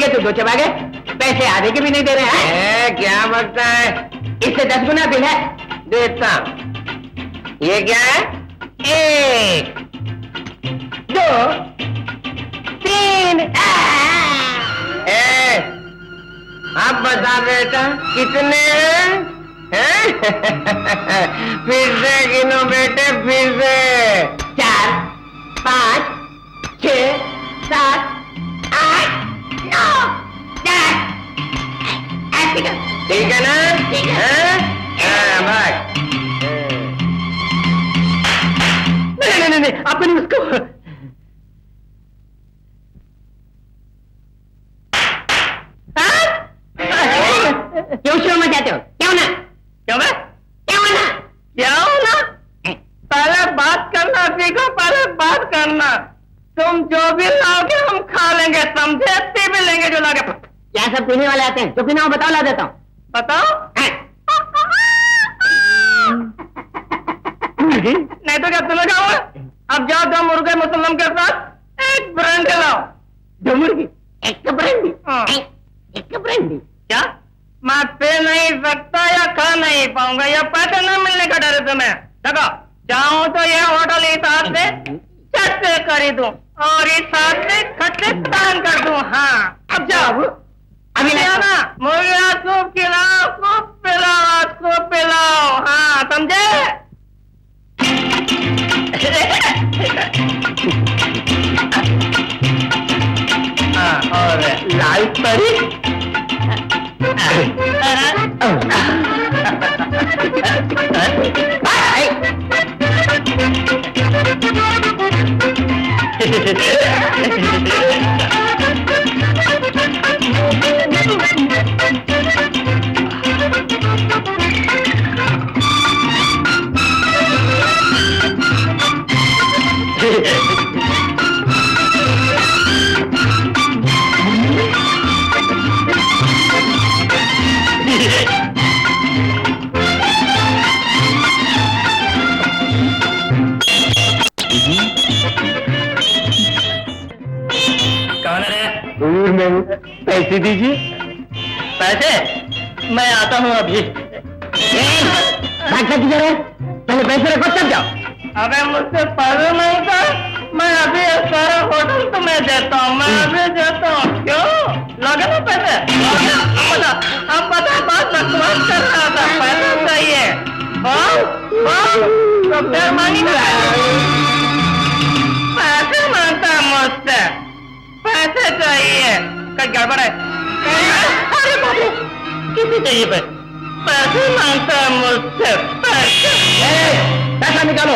तो 2 चबा गए, पैसे आधे के भी नहीं दे रहे हैं। क्या बकता है, इससे 10 गुना बिल है, देता हूं। ये क्या है, 1 2 3। अब बता बेटा कितने हैं? फिर से गिनो बेटे, फिर से। 4 5 6 7 8 9 10। ठीक है ना? ठीक है। बस नहीं, आपको नहीं, उसको। क्यों शोर मचाते हो? क्यों ना? पहले बात करना सीखो, पहले बात करना। तुम जो भी लाओगे हम खा लेंगे, समझे? भी लेंगे जो लागे। क्या सब पीने वाले आते हैं? जो पीना हो बताओ, ला देता हूँ। बताओ। नहीं तो क्या तुम्हें खाओगे? अब जाओ 2 मुर्गे मुसलम के साथ 1 ब्रांडी लाओ। 2 मुर्गी 1 ब्रांडी? एक ब्रांडी क्या? मैं पी नहीं सकता या खा नहीं पाऊंगा, या पैसे न मिलने का डर है तुम्हें। देखो, चाहूं तो ये होटल इस हाथ से छत से खरीदूं और इस हाथ से खत से दान कर दूं। हाँ, अब जाओ, अभी ना मुर्गिया सूप खिलाओ, सूप पिलाओ। हाँ, समझे? और लाल परी दूर में पैसे दीजिए। पैसे? मैं आता हूँ अभी। पहले पैसे रखो तब जाओ। अबे मुझसे पैसे नहीं था, मैं अभी सारा होटल तुम्हें देता हूँ, मैं अभी देता हूँ। क्यों लगे ना पैसे? अब पता बात बकवास कर रहा था, पैसे चाहिए। तो फिर मांगेगा, पैसे मांगता है मुझसे, पैसे चाहिए। कहीं गड़बड़ है? अरे बाबू, किसी चाहिए पैसे मांगता है मुझसे, पैसा निकालो।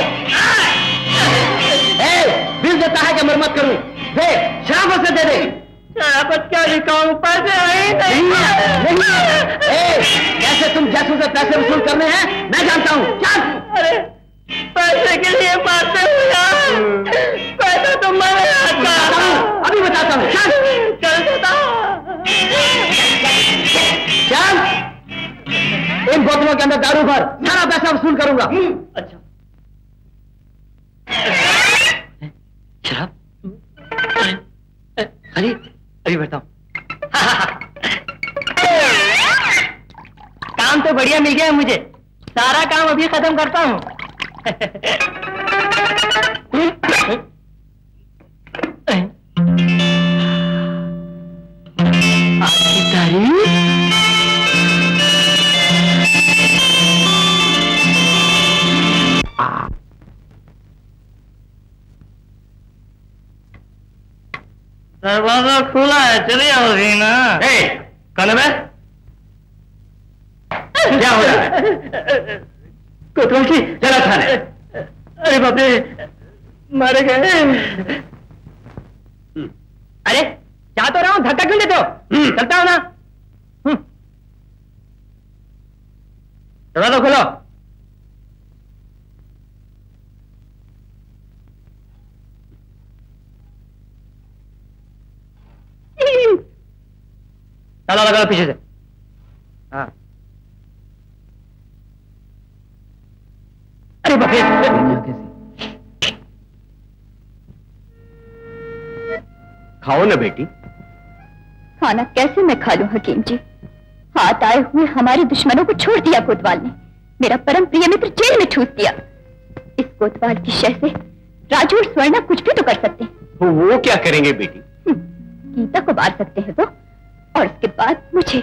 बिल देता है कि मरम्मत करूं? दे, शराब से दे दे। शराबत क्या लिखाऊं? पैसे नहीं। कैसे तुम जैसों से पैसे वसूल करने हैं मैं जानता हूँ। चल। अरे पैसे के लिए बात हुआ, पैसा तो मैंने अभी बताता हूँ। चल देता चल, इन बोतलों के अंदर दारू भर, सारा पैसा वसूल करूंगा। अच्छा, शराब? अरे अभी बताओ। काम तो बढ़िया मिल गया मुझे, सारा काम अभी खत्म करता हूँ। आज की तारीख दरवाजा खुला है, चले आओ ना। कौन है? क्या हो रहा है? कोतवाल जरा थाने। अरे बाप रे, मारे गए। अरे जा तो रहा हूं, धक्का क्यों देते हो? चलता हो ना। दरवाजा खोलो। ताला लगा पीछे से। हाँ, अरे बाप रे, खाओ ना बेटी, खाना कैसे मैं खा लूं हकीम जी? हाथ आए हुए हमारे दुश्मनों को छोड़ दिया कोतवाल ने। मेरा परम प्रिय मित्र जेल में ठूस दिया। इस कोतवाल की शय से राजू और स्वर्णा कुछ भी तो कर सकते हैं। वो क्या करेंगे बेटी? गीता को मार सकते हैं वो, और उसके बाद मुझे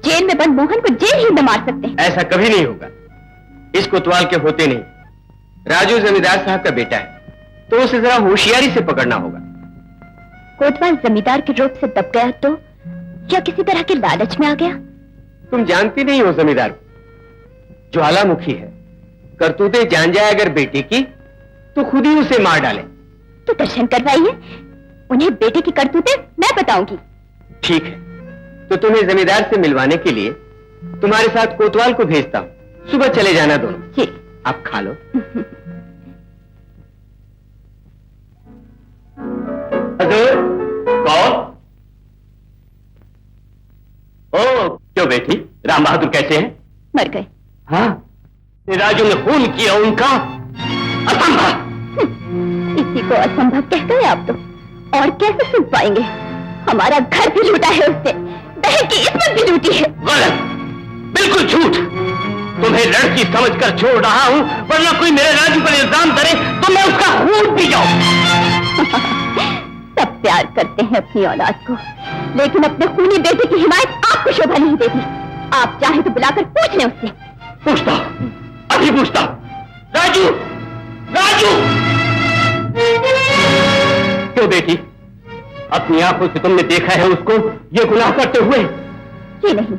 जेल में बंद मोहन को जेल ही में मार सकते हैं। ऐसा कभी नहीं होगा। इस कोतवाल के होते नहीं। राजू जमींदार साहब का बेटा है, तो उसे जरा होशियारी से पकड़ना होगा। कोतवाल जमींदार के रूप से दब गया तो, या किसी तरह के लालच में आ गया? तुम जानती नहीं हो जमींदार को, ज्वालामुखी है। करतूतें जान जाए अगर बेटे की तो खुद ही उसे मार डाले। तो दर्शन करवाइए, उन्हें बेटे की करतूतें मैं बताऊंगी। ठीक है, तो तुम्हें जमींदार से मिलवाने के लिए तुम्हारे साथ कोतवाल को भेजता हूँ। सुबह चले जाना दोनों। जी। आप खा लो। हजूर, कौन? ओ, क्यों बेटी, राम बहादुर कैसे हैं? मर गए। हाँ, राजू ने खून किया उनका। असंभव। इसी को असंभव कह गए आप तो, और कैसे सुन पाएंगे? हमारा घर भी लूटा है उसने, बहन की इज्जत भी लूटी है। गलत, बिल्कुल झूठ। तुम्हें लड़की समझकर छोड़ रहा हूँ, वरना कोई मेरे राजू पर इल्जाम करे तो मैं उसका खून पी जाऊं। सब प्यार करते हैं अपनी औलाद को, लेकिन अपने खूनी बेटे की हिमायत आपको शोभा नहीं देती। आप चाहे तो बुलाकर पूछ लें उससे। पूछता, अभी पूछता। राजू, राजू! क्यों बेटी, अपनी आंखों से तुमने देखा है उसको ये गुनाह करते हुए? जी नहीं,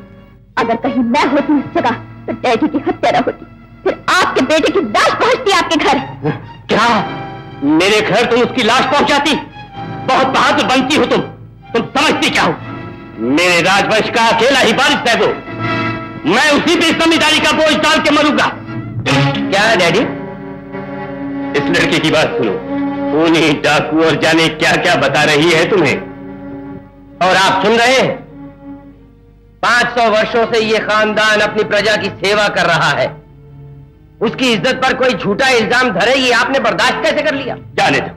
अगर कहीं मैं होती उस जगह तो डैडी की हत्या न होती, फिर आपके बेटे की लाश पहुंचती आपके घर। क्या मेरे घर तुम उसकी लाश पहुंचाती? बहुत बहादुर बनती हो तुम समझती क्या हो? मेरे राजवंश का अकेला ही वारिस है वो। मैं उसी पे जमींदारी का बोझ डाल के मरूंगा। क्या है डैडी? इस लड़की की बात सुनो, खूनी डाकू और जाने क्या क्या बता रही है तुम्हें। और आप सुन रहे हैं? 500 वर्षों से ये खानदान अपनी प्रजा की सेवा कर रहा है। उसकी इज्जत पर कोई झूठा इल्जाम धरे, ये आपने बर्दाश्त कैसे कर लिया? जाने दो,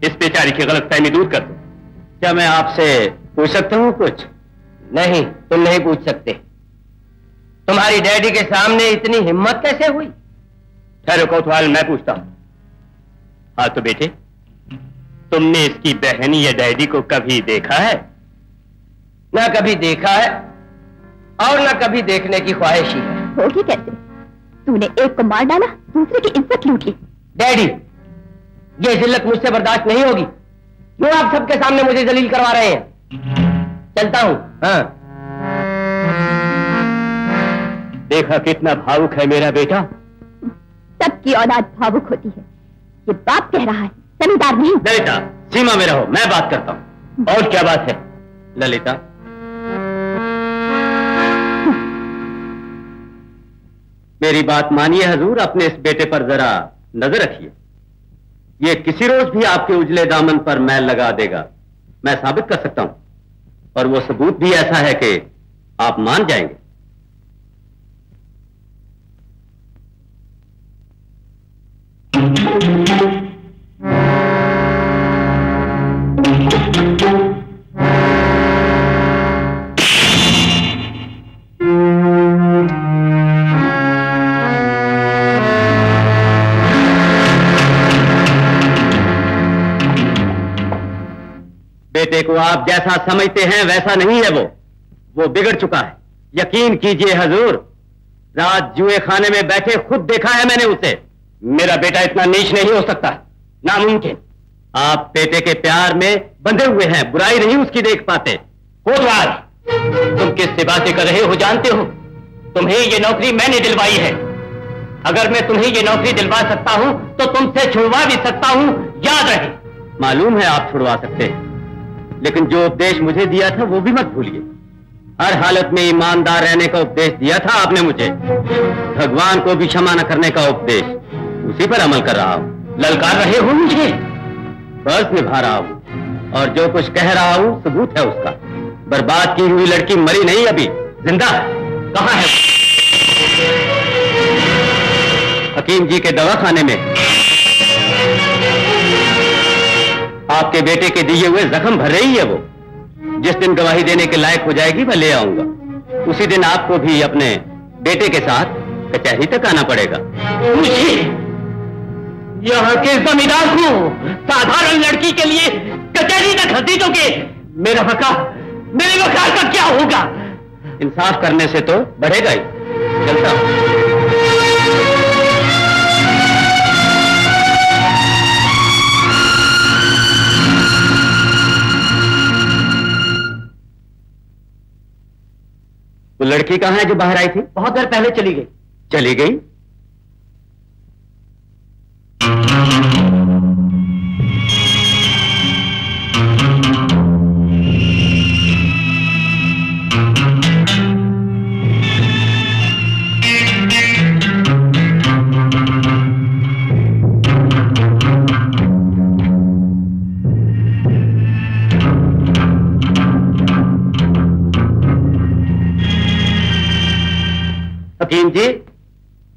इस बेचारी की गलतफहमी दूर कर दो। क्या मैं आपसे पूछ सकता हूँ कुछ? नहीं, तुम नहीं पूछ सकते। तुम्हारी डैडी के सामने इतनी हिम्मत कैसे हुई? ठहरो कोतवाल, मैं पूछता हूं। हाँ तो बेटे, तुमने इसकी बहन या डैडी को कभी देखा है? ना कभी देखा है और ना कभी देखने की ख्वाहिश ही है। होगी कैसे? तूने एक को मार डाला, दूसरे की इज्जत लूट ली। डैडी, ये जिल्लत मुझसे बर्दाश्त नहीं होगी। क्यों आप सबके सामने मुझे जलील करवा रहे हैं? चलता हूं। हाँ, देखा कितना भावुक है मेरा बेटा। सबकी औलाद भावुक होती है, ये बाप कह रहा है, जमींदार नहीं। ललिता, सीमा में रहो, मैं बात करता हूं। और क्या बात है ललिता? मेरी बात मानिए हजूर, अपने इस बेटे पर जरा नजर रखिए। ये किसी रोज भी आपके उजले दामन पर मैल लगा देगा, मैं साबित कर सकता हूं। और वो सबूत भी ऐसा है कि आप मान जाएंगे। बेटे को आप जैसा समझते हैं वैसा नहीं है वो बिगड़ चुका है। यकीन कीजिए हजूर, रात जुए खाने में बैठे खुद देखा है मैंने उसे। मेरा बेटा इतना नीच नहीं हो सकता, नामुमकिन। आप बेटे के प्यार में बंधे हुए हैं, बुराई नहीं उसकी देख पाते। कोतवाल, तुम किससे बातें कर रहे हो जानते हो? तुम्हें ये नौकरी मैंने दिलवाई है। अगर मैं तुम्हें ये नौकरी दिलवा सकता हूं तो तुमसे छुड़वा भी सकता हूं, याद रहे। मालूम है आप छुड़वा सकते हैं, लेकिन जो उपदेश मुझे दिया था वो भी मत भूलिए। हर हालत में ईमानदार रहने का उपदेश दिया था आपने मुझे। भगवान को भी क्षमा न करने का उपदेश, उसी पर अमल कर रहा हूं। ललकार रहे हो मुझे, फर्ज निभा रहा हूं, और जो कुछ कह रहा हूं सबूत है उसका। बर्बाद की हुई लड़की मरी नहीं, अभी जिंदा है। कहां है? हकीम जी के दवाखाने में। आपके बेटे के दिए हुए जख्म भर रही है वो। जिस दिन गवाही देने के लायक हो जाएगी मैं ले आऊंगा। उसी दिन आपको भी अपने बेटे के साथ कचहरी तक आना पड़ेगा। मुझे यहाँ के जमींदार को साधारण लड़की के लिए कचहरी तक घसीटोगे? मेरे वकार का क्या होगा? इंसाफ करने से तो बढ़ेगा ही। चलता हूं। वो लड़की कहाँ है जो बाहर आई थी? बहुत देर पहले चली गई। चली गई?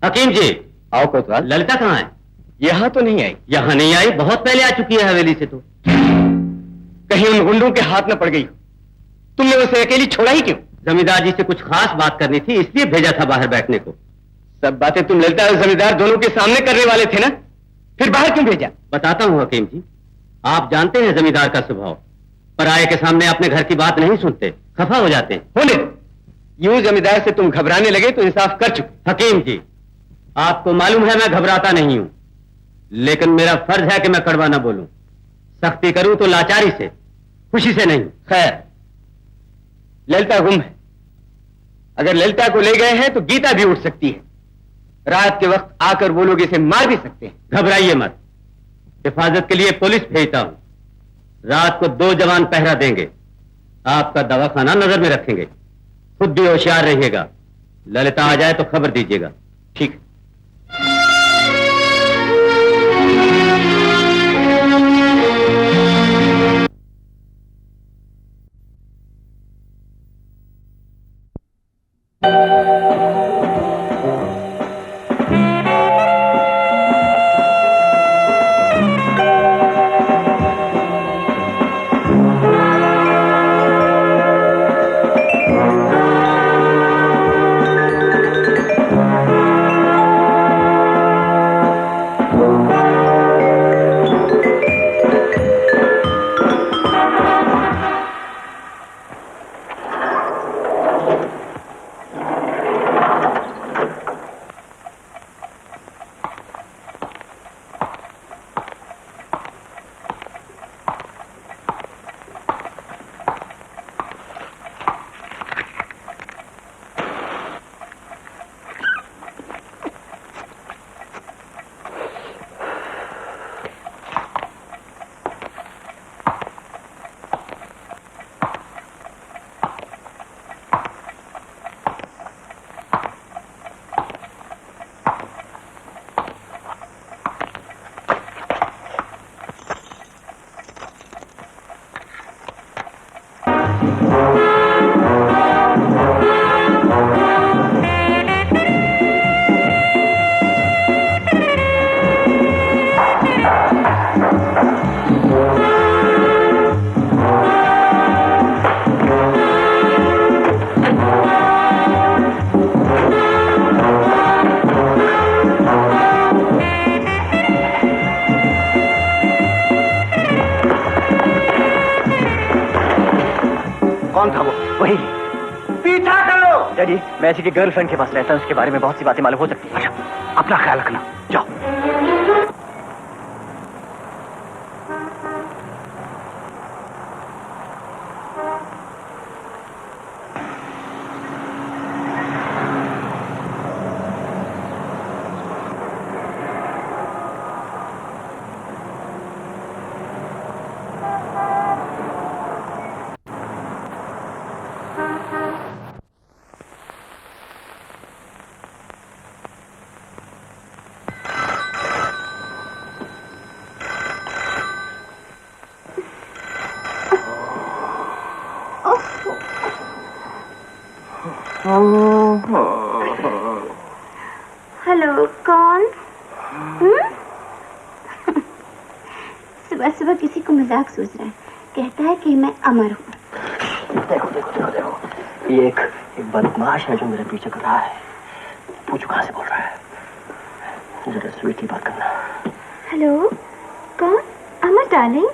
हकीम जी, आओ कोतवाल। ललिता कहाँ है? यहाँ तो नहीं आई। यहाँ नहीं आई? बहुत पहले आ चुकी है हवेली से तो। कहीं उन गुंडों के हाथ न पड़ गई हो। तुमने उसे अकेली छोड़ा ही क्यों? जमींदार जी से कुछ खास बात करनी थी, इसलिए भेजा था बाहर बैठने को। सब बातें तुम ललिता और जमींदार दोनों के सामने करने वाले थे ना, फिर बाहर क्यों भेजा? बताता हूँ हकीम जी, आप जानते हैं जमींदार का स्वभाव, पराये के सामने अपने घर की बात नहीं सुनते, खफा हो जाते हैं। होने दो। यूं जमींदार से तुम घबराने लगे तो इंसाफ कर चुके। हकीम जी, आपको मालूम है मैं घबराता नहीं हूं, लेकिन मेरा फर्ज है कि मैं कड़वा ना बोलूं। सख्ती करूं तो लाचारी से, खुशी से नहीं। खैर, ललिता गुम है। अगर ललिता को ले गए हैं तो गीता भी उठ सकती है। रात के वक्त आकर वो लोग इसे मार भी सकते हैं। घबराइए मत, हिफाजत के लिए पुलिस भेजता हूं। रात को 2 जवान पहरा देंगे, आपका दवाखाना नजर में रखेंगे। खुद भी होशियार रहिएगा। ललिता आ जाए तो खबर दीजिएगा। ठीक। कौन था वो? वही। पीछा करो। डैडी, मैं ऐसी की गर्लफ्रेंड के पास रहता हूँ, उसके बारे में बहुत सी बातें मालूम हो सकती है। अच्छा, अपना ख्याल रखना। जाओ। हेलो, कौन? सुबह सुबह किसी को मजाक सूझ रहा है। कहता है कि मैं अमर हूँ। देखो देखो, ये एक बदमाश है जो मेरे पीछे कर रहा है। पूछो कहाँ से बोल रहा है, जरा स्वीटली बात करना। हेलो, कौन? अमर डार्लिंग,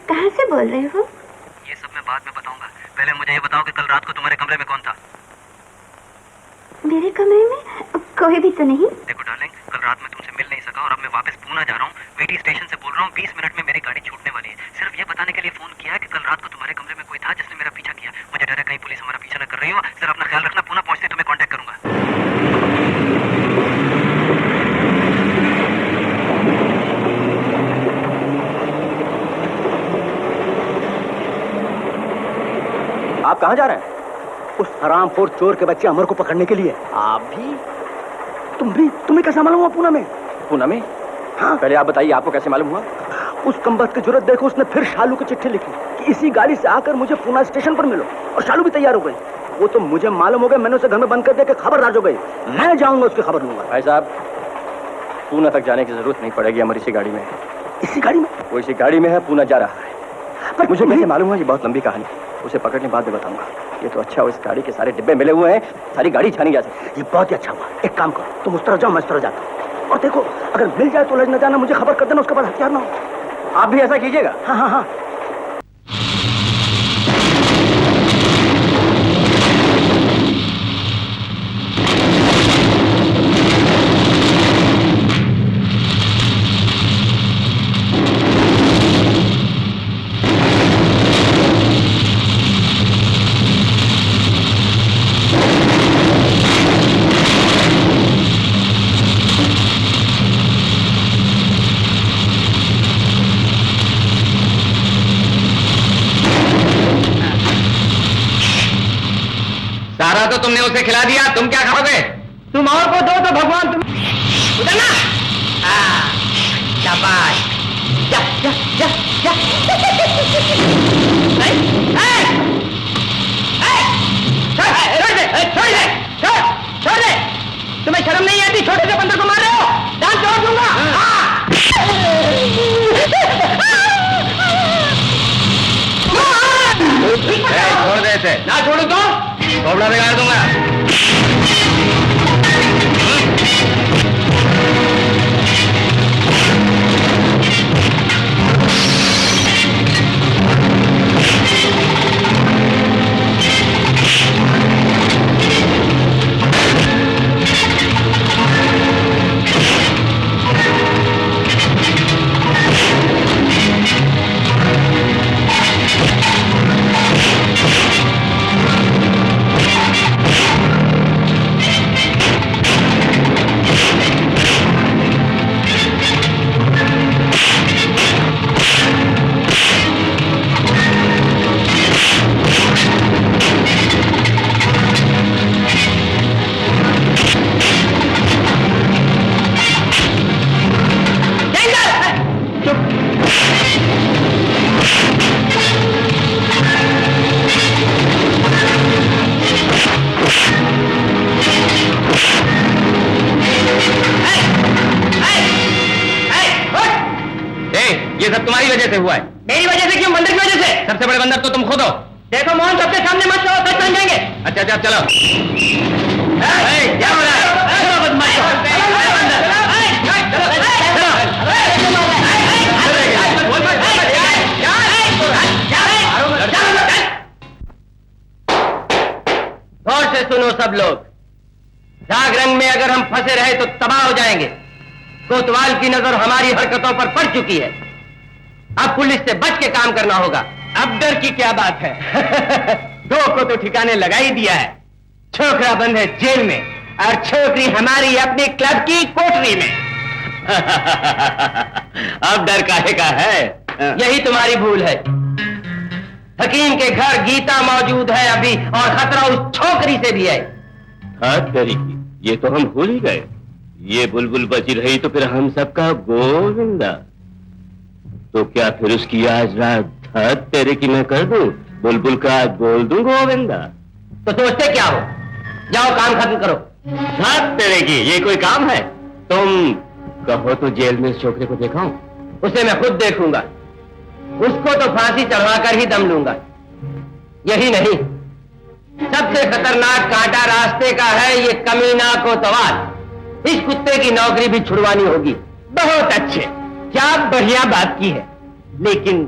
कहाँ से बोल रहे हो? ये सब मैं बाद में बताऊंगा, पहले मुझे ये बताओ कि कल रात को तुम्हारे कमरे में कौन था? मेरे कमरे में कोई भी तो नहीं। देखो डार्लिंग, कल रात में तुमसे मिल नहीं सका और अब मैं वापस पूना जा रहा हूँ। वीटी स्टेशन से बोल रहा हूँ, 20 मिनट में मेरी गाड़ी छूटने वाली है। सिर्फ ये बताने के लिए फोन किया कि कल रात को तुम्हारे कमरे में कोई था जिसने मेरा पीछा किया। मुझे डर है कहीं पुलिस हमारा पीछा न कर रही हो। सिर्फ अपना ख्याल रखना, पूना पहुंचते तुम्हें कांटेक्ट करूंगा। आप कहाँ जा रहे हैं? उस हरामखोर चोर के बच्चे अमर को पकड़ने के लिए। आप भी? तुम्हें कैसा मालूम हुआ पूना में? पूना में? हाँ, पहले आप बताइए, आपको कैसे मालूम हुआ? उस कमबख्त की जुर्रत देखो, उसने फिर शालू को चिट्ठी लिखी कि इसी गाड़ी से आकर मुझे पूना स्टेशन पर मिलो, और शालू भी तैयार हो गई। वो तो मुझे मालूम हो गया, मैंने उसे घर में बंद कर दिया कि खबरदार हो गई, मैं जाऊंगा उसकी खबर लूंगा। भाई साहब, पूना तक जाने की जरूरत नहीं पड़ेगी, अमर इसी गाड़ी में। इसी गाड़ी में? वो इसी गाड़ी में है, पूना जा रहा है। पर मुझे कैसे मालूम हुआ? ये बहुत लंबी कहानी, उसे पकड़ने बाद में बताऊंगा। ये तो अच्छा, इस गाड़ी के सारे डिब्बे मिले हुए हैं, सारी गाड़ी छानी जा सकती। ये बहुत ही अच्छा हुआ। एक काम करो, तुम उस तरफ जाओ, मैं इस तरफ जाता हूँ, और देखो अगर मिल जाए तो लज न जाना, मुझे खबर कर देना, उसके बाद हथियार ना हो। आप भी ऐसा कीजिएगा? हाँ हाँ हाँ। सारा तो तुमने उसे खिला दिया, तुम क्या खाओगे? तुम और को दो तो भगवान तुम उधर ना। शाबाश, जा जा जा जा। छोड़ दे, तुम्हें शर्म नहीं आती? छोटे से बंदर को मार रहे हो, जान छोड़ दूंगा। छोड़ दे इसे। ना छोड़ू तो थोबड़ा बिगाड़ दूंगा। ये सब तुम्हारी वजह से हुआ है। मेरी वजह से क्यों? बंदर की वजह से। सबसे बड़े बंदर तो तुम खुद हो। देखो मोहन, सबके सामने मत कहो, सच जान जाएंगे। अच्छा अच्छा चलो। क्या हो रहा है? चलो बदमाश हो। गौर से सुनो सब लोग, जागरण में अगर हम फंसे रहे तो तबाह हो जाएंगे। कोतवाल की नजर हमारी हरकतों पर पड़ चुकी है, अब पुलिस से बच के काम करना होगा। अब डर की क्या बात है? दो को तो ठिकाने लगा ही दिया है। छोकरा बंद है जेल में और छोकरी हमारी अपनी क्लब की कोठरी में। अब डर काहे का है? यही तुम्हारी भूल है। हकीम के घर गीता मौजूद है अभी, और खतरा उस छोकरी से भी है। ये तो हम भूल ही गए। ये बुलबुल बची रही तो फिर हम सबका गोविंदा। तो क्या फिर उसकी आज रात धत तेरे की मैं कर दूं? बुलबुल का आज बोल दूं गोविंदा। तो सोचते क्या हो? जाओ काम खत्म करो। धत तेरे की, ये कोई काम है? तुम कहो तो जेल में इस छोकरे को दिखाऊं? उसे मैं खुद देखूंगा, उसको तो फांसी चढ़वाकर ही दम लूंगा। यही नहीं, सबसे खतरनाक कांटा रास्ते का है ये कमीना कोतवाल। इस कुत्ते की नौकरी भी छुड़वानी होगी। बहुत अच्छे, क्या बढ़िया बात की है। लेकिन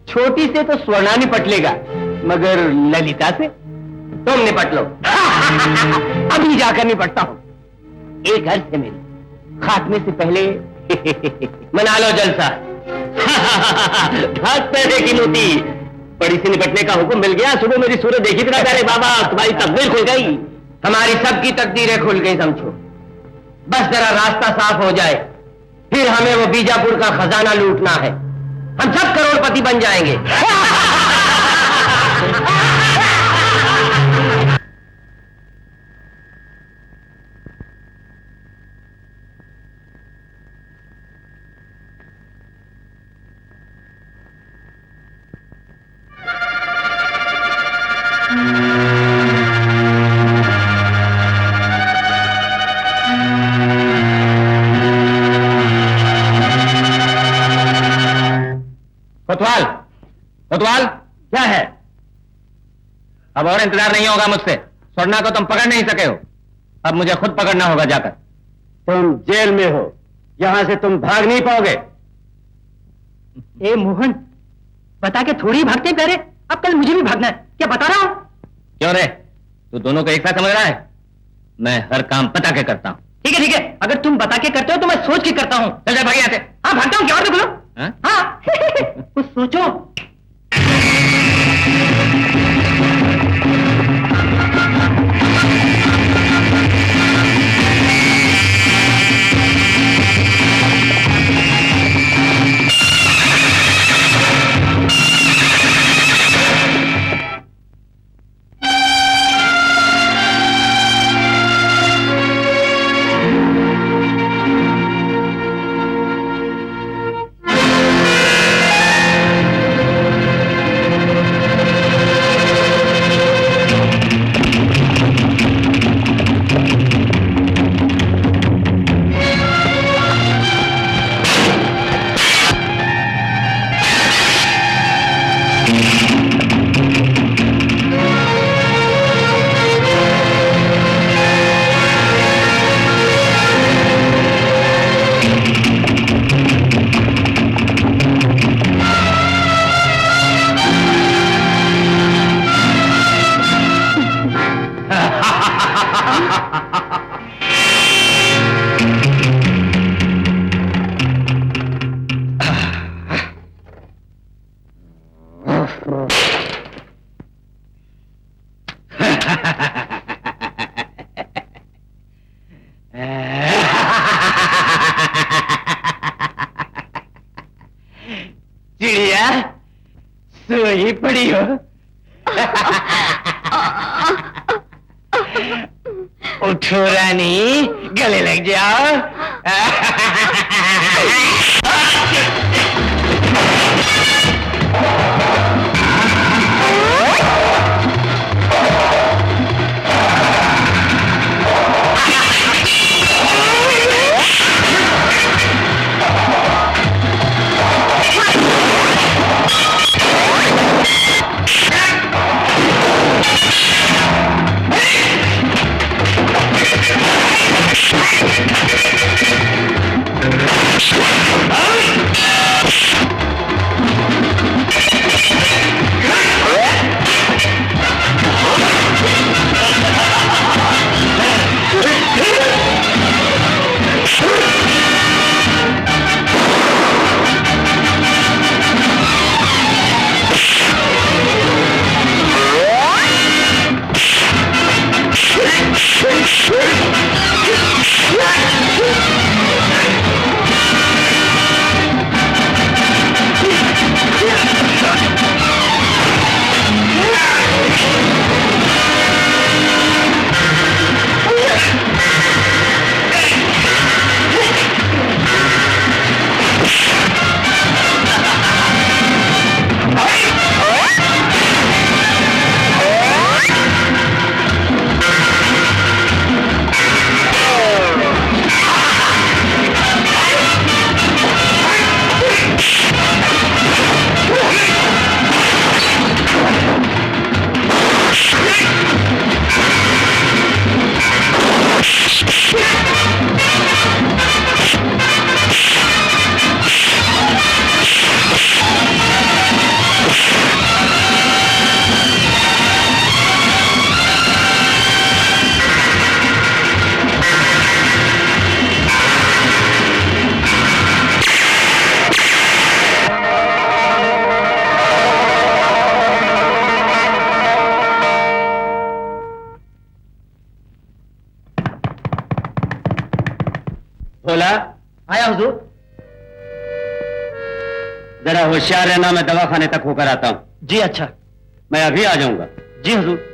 छोटी से तो स्वर्णा निपट लेगा, मगर ललिता से तुम निपट लो। अभी जाकर निपटता हूं। एक अर्ज है मेरी, खात्मे से पहले मना लो जलसा। घास पैसे की मोती, बड़ी से निपटने का हुक्म मिल गया। सुबह मेरी सूरत देखी थी ना प्यारे बाबा, तुम्हारी तकदीर खुल गई। हमारी सबकी तकदीरें खुल गई समझो। बस जरा रास्ता साफ हो जाए, फिर हमें वो बीजापुर का खजाना लूटना है। हम सब करोड़पति बन जाएंगे। कोतवाल, कोतवाल, क्या है? अब और इंतजार नहीं होगा मुझसे। स्वर्णा को तुम पकड़ नहीं सके हो, अब मुझे खुद पकड़ना होगा जाकर। तुम जेल में हो, यहां से तुम भाग नहीं पाओगे। ए मोहन, बता के थोड़ी भागते प्यारे, अब कल मुझे भी भागना है। क्या बता रहा हूं? क्यों रे, तू दोनों को एक साथ समझ रहा है? मैं हर काम बता के करता हूं। ठीक है, अगर तुम बता के करते हो तो मैं सोच के करता हूं। चल जा, भाग यहाँ से। हाँ भागता हूँ, क्या और देख लो। हाँ? हाँ। कुछ सोचो। चिड़िया सोई पड़ी हो। उठो रानी, गले लग जाओ। बोला। आया हुजूर। जरा होशियार रहना, मैं दवाखाने तक होकर आता हूँ। जी अच्छा। मैं अभी आ जाऊंगा। जी हुजूर।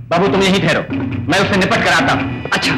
बाबू तुम यहीं ठहरो, मैं उससे निपट कर आता हूं। अच्छा।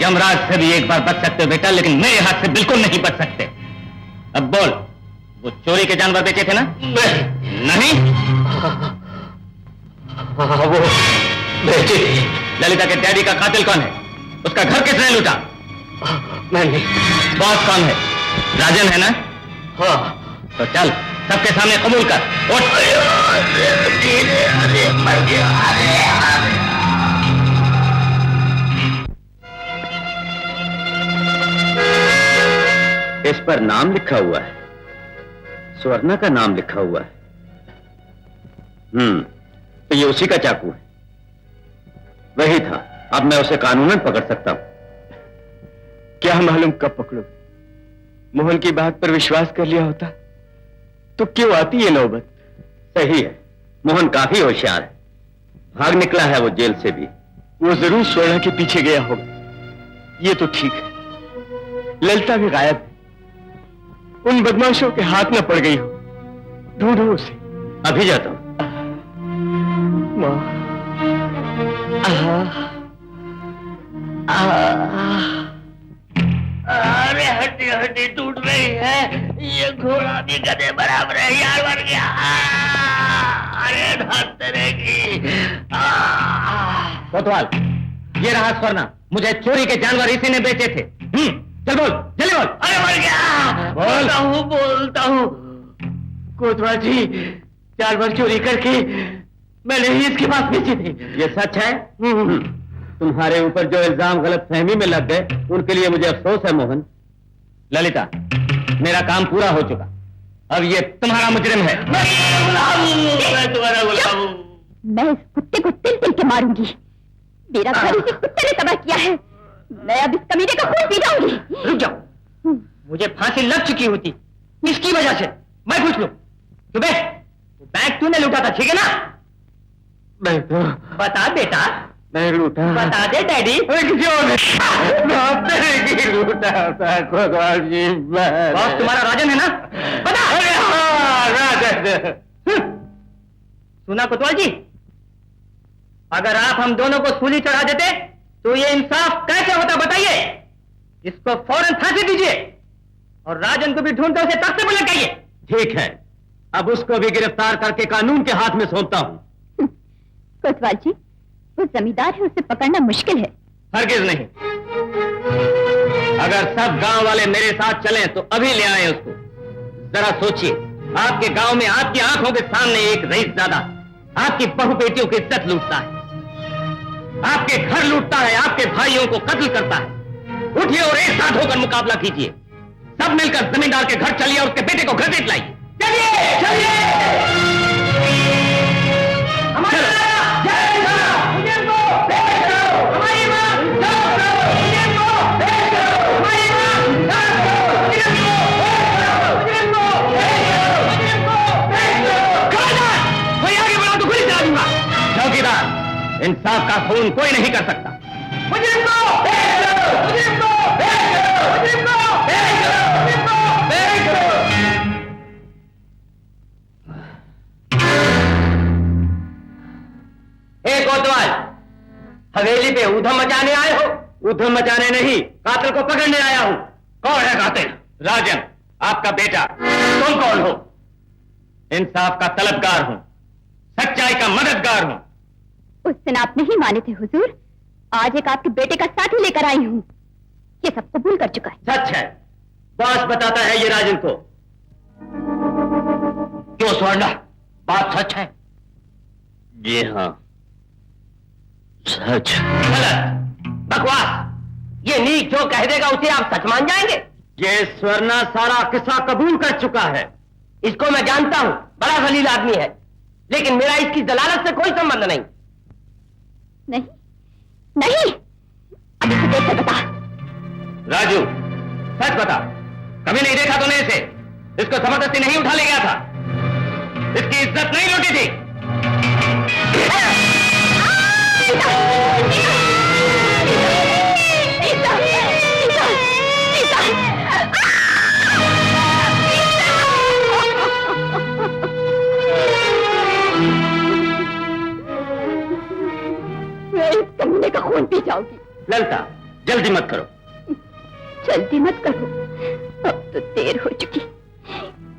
यमराज से भी एक बार बच सकते हो बेटा, लेकिन मेरे हाथ से बिल्कुल नहीं बच सकते। अब बोल, वो चोरी के जानवर बेचे थे ना? नहीं? वो बेटी थी। ललिता के डैडी का कातिल कौन है? उसका घर किसने लूटा? मैं नहीं। बॉस कौन है? राजन है ना? हाँ। तो चल सबके सामने कबूल कर। उठ। मर गया। इस पर नाम लिखा हुआ है, स्वर्णा का नाम लिखा हुआ है। तो ये उसी का चाकू है। वही था। अब मैं उसे कानूनन पकड़ सकता हूं। क्या मालूम कब पकड़ो। मोहन की बात पर विश्वास कर लिया होता तो क्यों आती ये नौबत। सही है, मोहन काफी होशियार है। भाग निकला है वो जेल से भी। वो जरूर स्वर्णा के पीछे गया होगा, ये तो ठीक है। ललिता भी गायब है। उन बदमाशों के हाथ न पड़ गई हो। ढूंढो उसे। अभी जाता हूं। माँ। अरे हड्डी हड्डी टूट रही है, ये घोड़ा भी गधे बराबर है यार, मर गया। अरे धरते रहेगी। कोतवाल, ये रहा स्वर्णा। मुझे चोरी के जानवर इसी ने बेचे थे। चल बोल, जल्दी बोल। अरे मर गया। बोलता हूँ कोतवाल जी, जानवर चोरी करके मैंने ही इसके पास बेचे थे। ये सच है? तुम्हारे ऊपर जो इल्जाम गलत फहमी में लग गए, उनके लिए मुझे अफसोस है मोहन। ललिता, मेरा काम पूरा हो चुका। अब ये तुम्हारा मुजरिम है। मैं तुम्हारा गुलाम हूँ। मैं इस कुत्ते को तिल तिल के मारूंगी। मेरा घर इसी कुत्ते ने तबाह किया है। मैं अब इस कमीने का खून पी जाऊंगी। रुक जाओ, मुझे फांसी लग चुकी होती इसकी वजह से। मैं पूछ लूं, सुबह बैग तूने लूटा था, ठीक है ना? मैं तो बता बेटा, मैं लूटा। बता दे डैडी। क्यों नहीं लूटा था कोतवाल जी? बॉस तुम्हारा राजन है ना? बता। अरे हाँ, राजन। सुना कोतवाल जी, अगर आप हम दोनों को सूली चढ़ा देते तो ये इंसाफ कैसे होता बताइए? इसको फौरन फांसी दीजिए और राजन को भी ढूंढकर उसे तख्ते पर लटकाइए। ठीक है, अब उसको भी गिरफ्तार करके कानून के हाथ में सौंपता हूं। कोतवाल जी, वो जमींदार है, उसे पकड़ना मुश्किल है। हरगिज नहीं। अगर सब गांव वाले मेरे साथ चलें तो अभी ले आए उसको। जरा सोचिए, आपके गांव में आपकी आंखों के सामने एक रईस ज्यादा आपकी बहु बेटियों की इज्जत लूटता है, आपके घर लूटता है, आपके भाइयों को कत्ल करता है। उठिए और एक साथ होकर मुकाबला कीजिए। सब मिलकर जमींदार के घर चलिए और उसके बेटे को घर से लाइए। चलिए चलिए। चौकीदार, इंसाफ का खून कोई नहीं कर सकता। कोतवाल, हवेली पे ऊधम मचाने आए हो? ऊधम मचाने नहीं, कातिल को पकड़ने आया हूं। कौन है कातिल? राजन, आपका बेटा। तुम कौन हो? इंसाफ का तलबगार हूं, सच्चाई का मददगार हूं। उस दिन आप नहीं माने थे हुजूर, आज एक आपके बेटे का साथी लेकर आई हूँ। ये सब कबूल कर चुका है। सच है, बॉस बताता है ये राजन को। क्यों स्वर्णा, बात सच है? जी हाँ, सच। गलत, बकवास। ये नीच जो कह देगा उसे आप सच मान जाएंगे? ये स्वर्णा सारा किस्सा कबूल कर चुका है। इसको मैं जानता हूं, बड़ा जलील आदमी है, लेकिन मेरा इसकी जलालत से कोई संबंध नहीं। नहीं नहीं, अब इसे देख कर बता। राजू, सच बता, कभी नहीं देखा तूने इसे? इसको जबरदस्ती नहीं उठा ले गया था? इसकी इज्जत नहीं लूटी थी? मैं इस कमीने का खून पी जाऊंगी। ललिता, जल्दी मत करो। जल्दी मत करो, अब तो देर हो चुकी।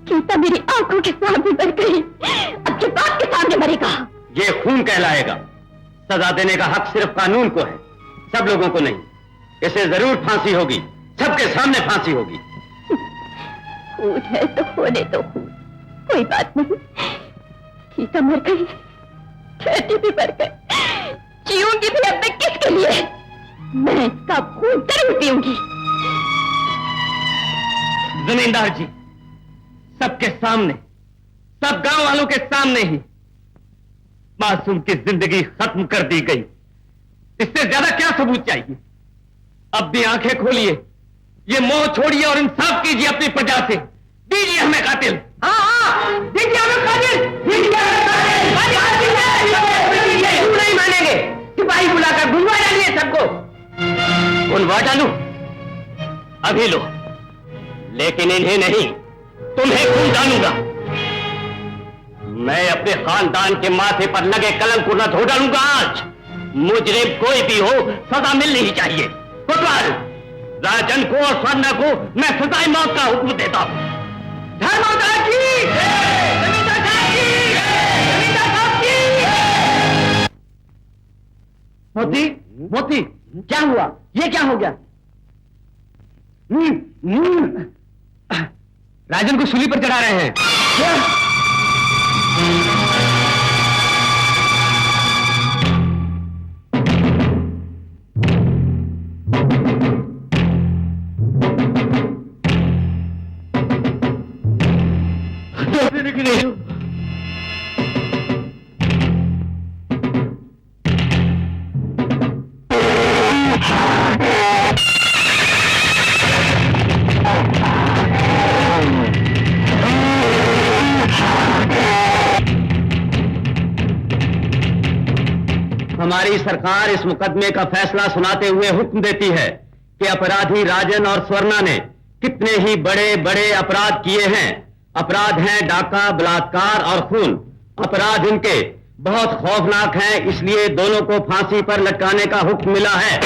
गीता मेरी आंखों के सामने मर गई, अब के बाप के सामने मरेगा। ये खून कहलाएगा। सजा देने का हक सिर्फ कानून को है, सब लोगों को नहीं। इसे जरूर फांसी होगी, सबके सामने फांसी होगी। खून है तो होने दो खून, कोई बात नहीं। गीता मर गई, खेती भी मर गई, जीऊंगी भी अब मैं किसके लिए? मैं इसका खून जरूर पीऊंगी। जमींदार जी, सबके सामने, सब गांव वालों के सामने ही मासूम की जिंदगी खत्म कर दी गई। इससे ज्यादा क्या सबूत चाहिए? अब भी आंखें खोलिए, ये मोह छोड़िए और इंसाफ कीजिए अपनी प्रजा से। दीजिए हमें कातिल। हाँ, दीजिए हमें कातिल। क्यों नहीं मानेंगे? सिपाही बुलाकर बुलवा डालिए सबको। बुलवा डालूं? अभी लो, लेकिन इन्हें नहीं, तुम्हें खून डालूंगा। मैं अपने खानदान के माथे पर लगे कलंक को न धो डालूंगा आज। मुजरिम कोई भी हो, सजा मिलनी चाहिए। कोतवाल, राजन को और स्वर्णा को मैं सजाए मौत का हुक्म देता हूं। धर्मोदर की जमींदार साहब की, जमींदार साहब की। मोती, मोती, क्या हुआ? ये क्या हो गया? राजन को सूली पर चढ़ा रहे हैं। क्या? हमारी सरकार इस मुकदमे का फैसला सुनाते हुए हुक्म देती है कि अपराधी राजन और स्वर्णा ने कितने ही बड़े बड़े अपराध किए हैं। अपराध हैं डाका, बलात्कार और खून। अपराध इनके बहुत खौफनाक हैं, इसलिए दोनों को फांसी पर लटकाने का हुक्म मिला है।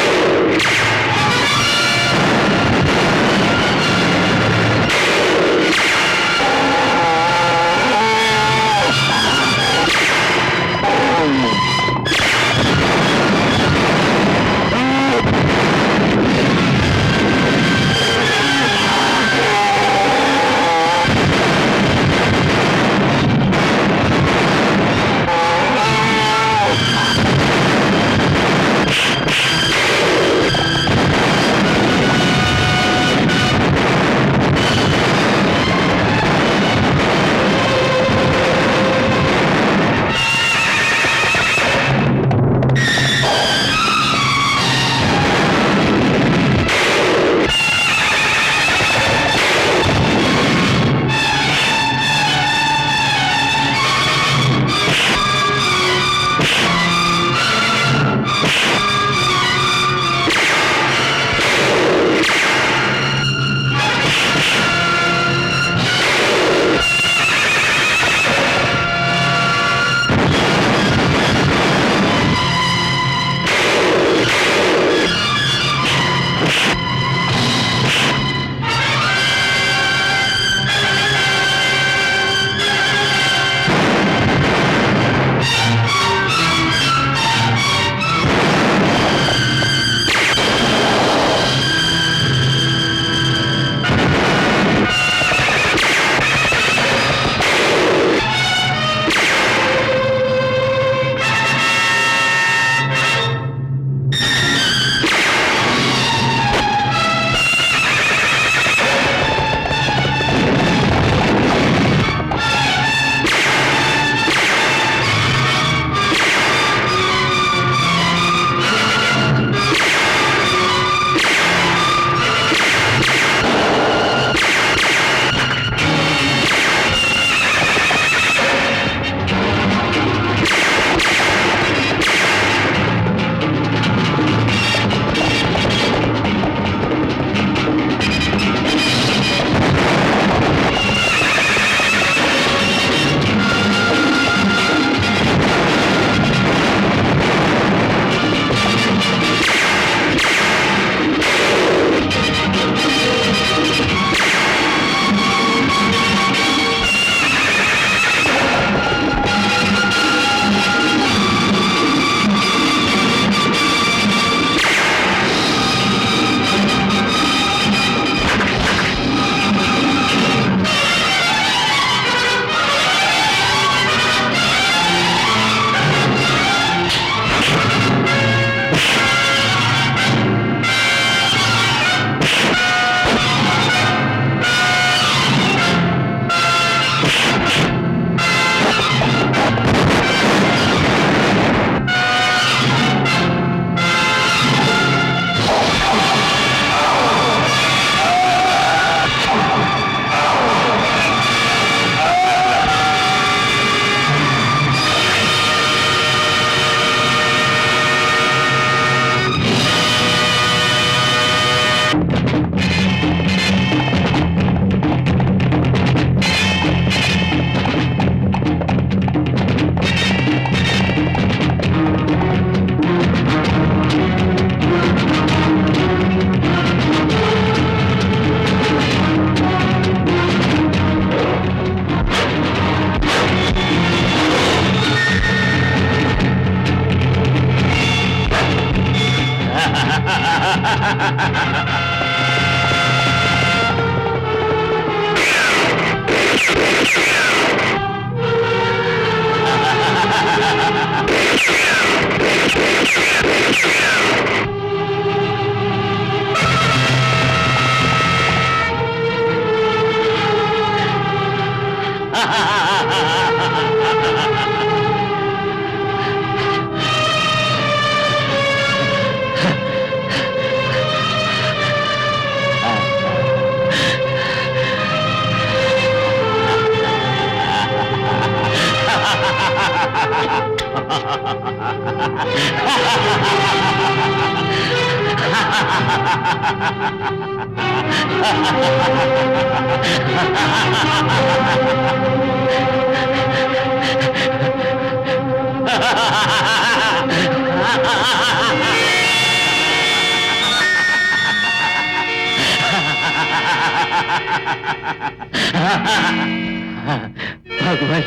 भगवान,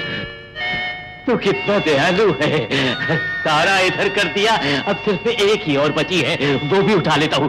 तू कितना दयालु है। सारा इधर कर दिया, अब सिर्फ एक ही और बची है, वो भी उठा लेता हूँ।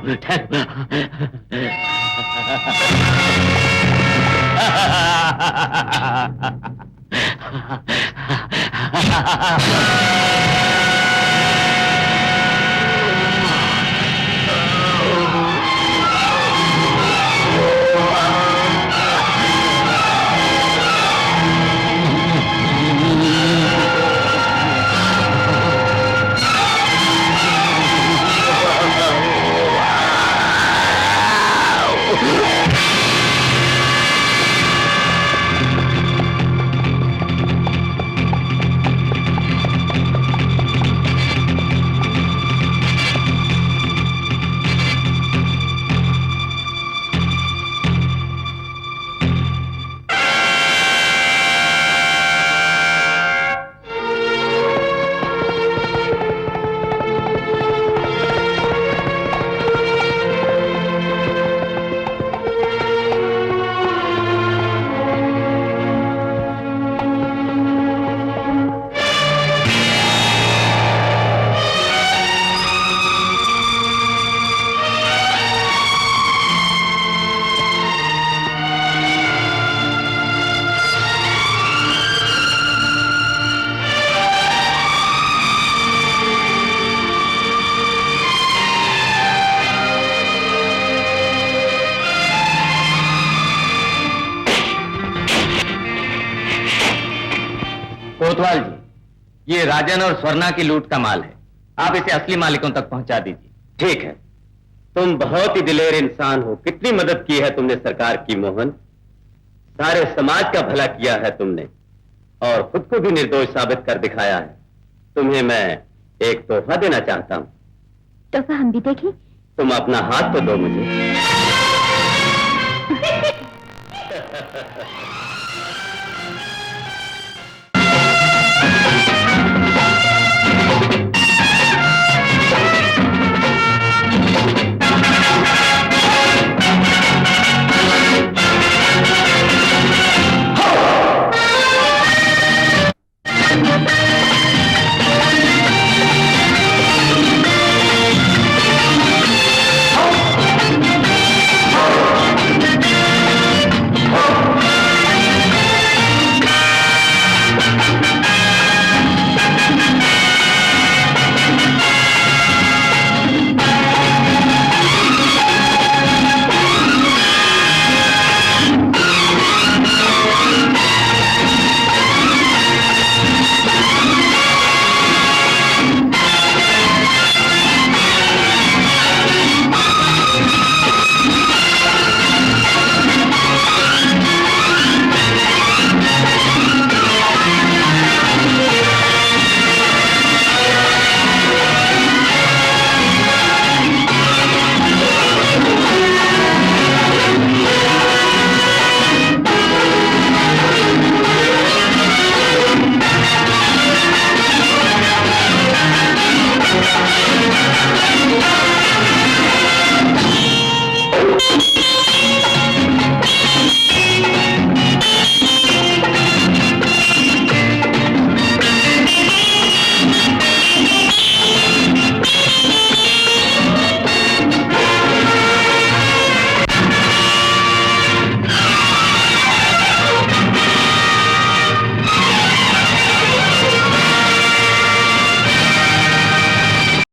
कोतवाल जी, ये राजन और स्वर्णा की लूट का माल है, आप इसे असली मालिकों तक पहुंचा दीजिए। ठीक है। तुम बहुत ही दिलेर इंसान हो, कितनी मदद की है तुमने सरकार की मोहन। सारे समाज का भला किया है तुमने और खुद को भी निर्दोष साबित कर दिखाया है। तुम्हें मैं एक तोहफा देना चाहता हूं। तोहफा हम भी देखें? तुम अपना हाथ तो दो मुझे।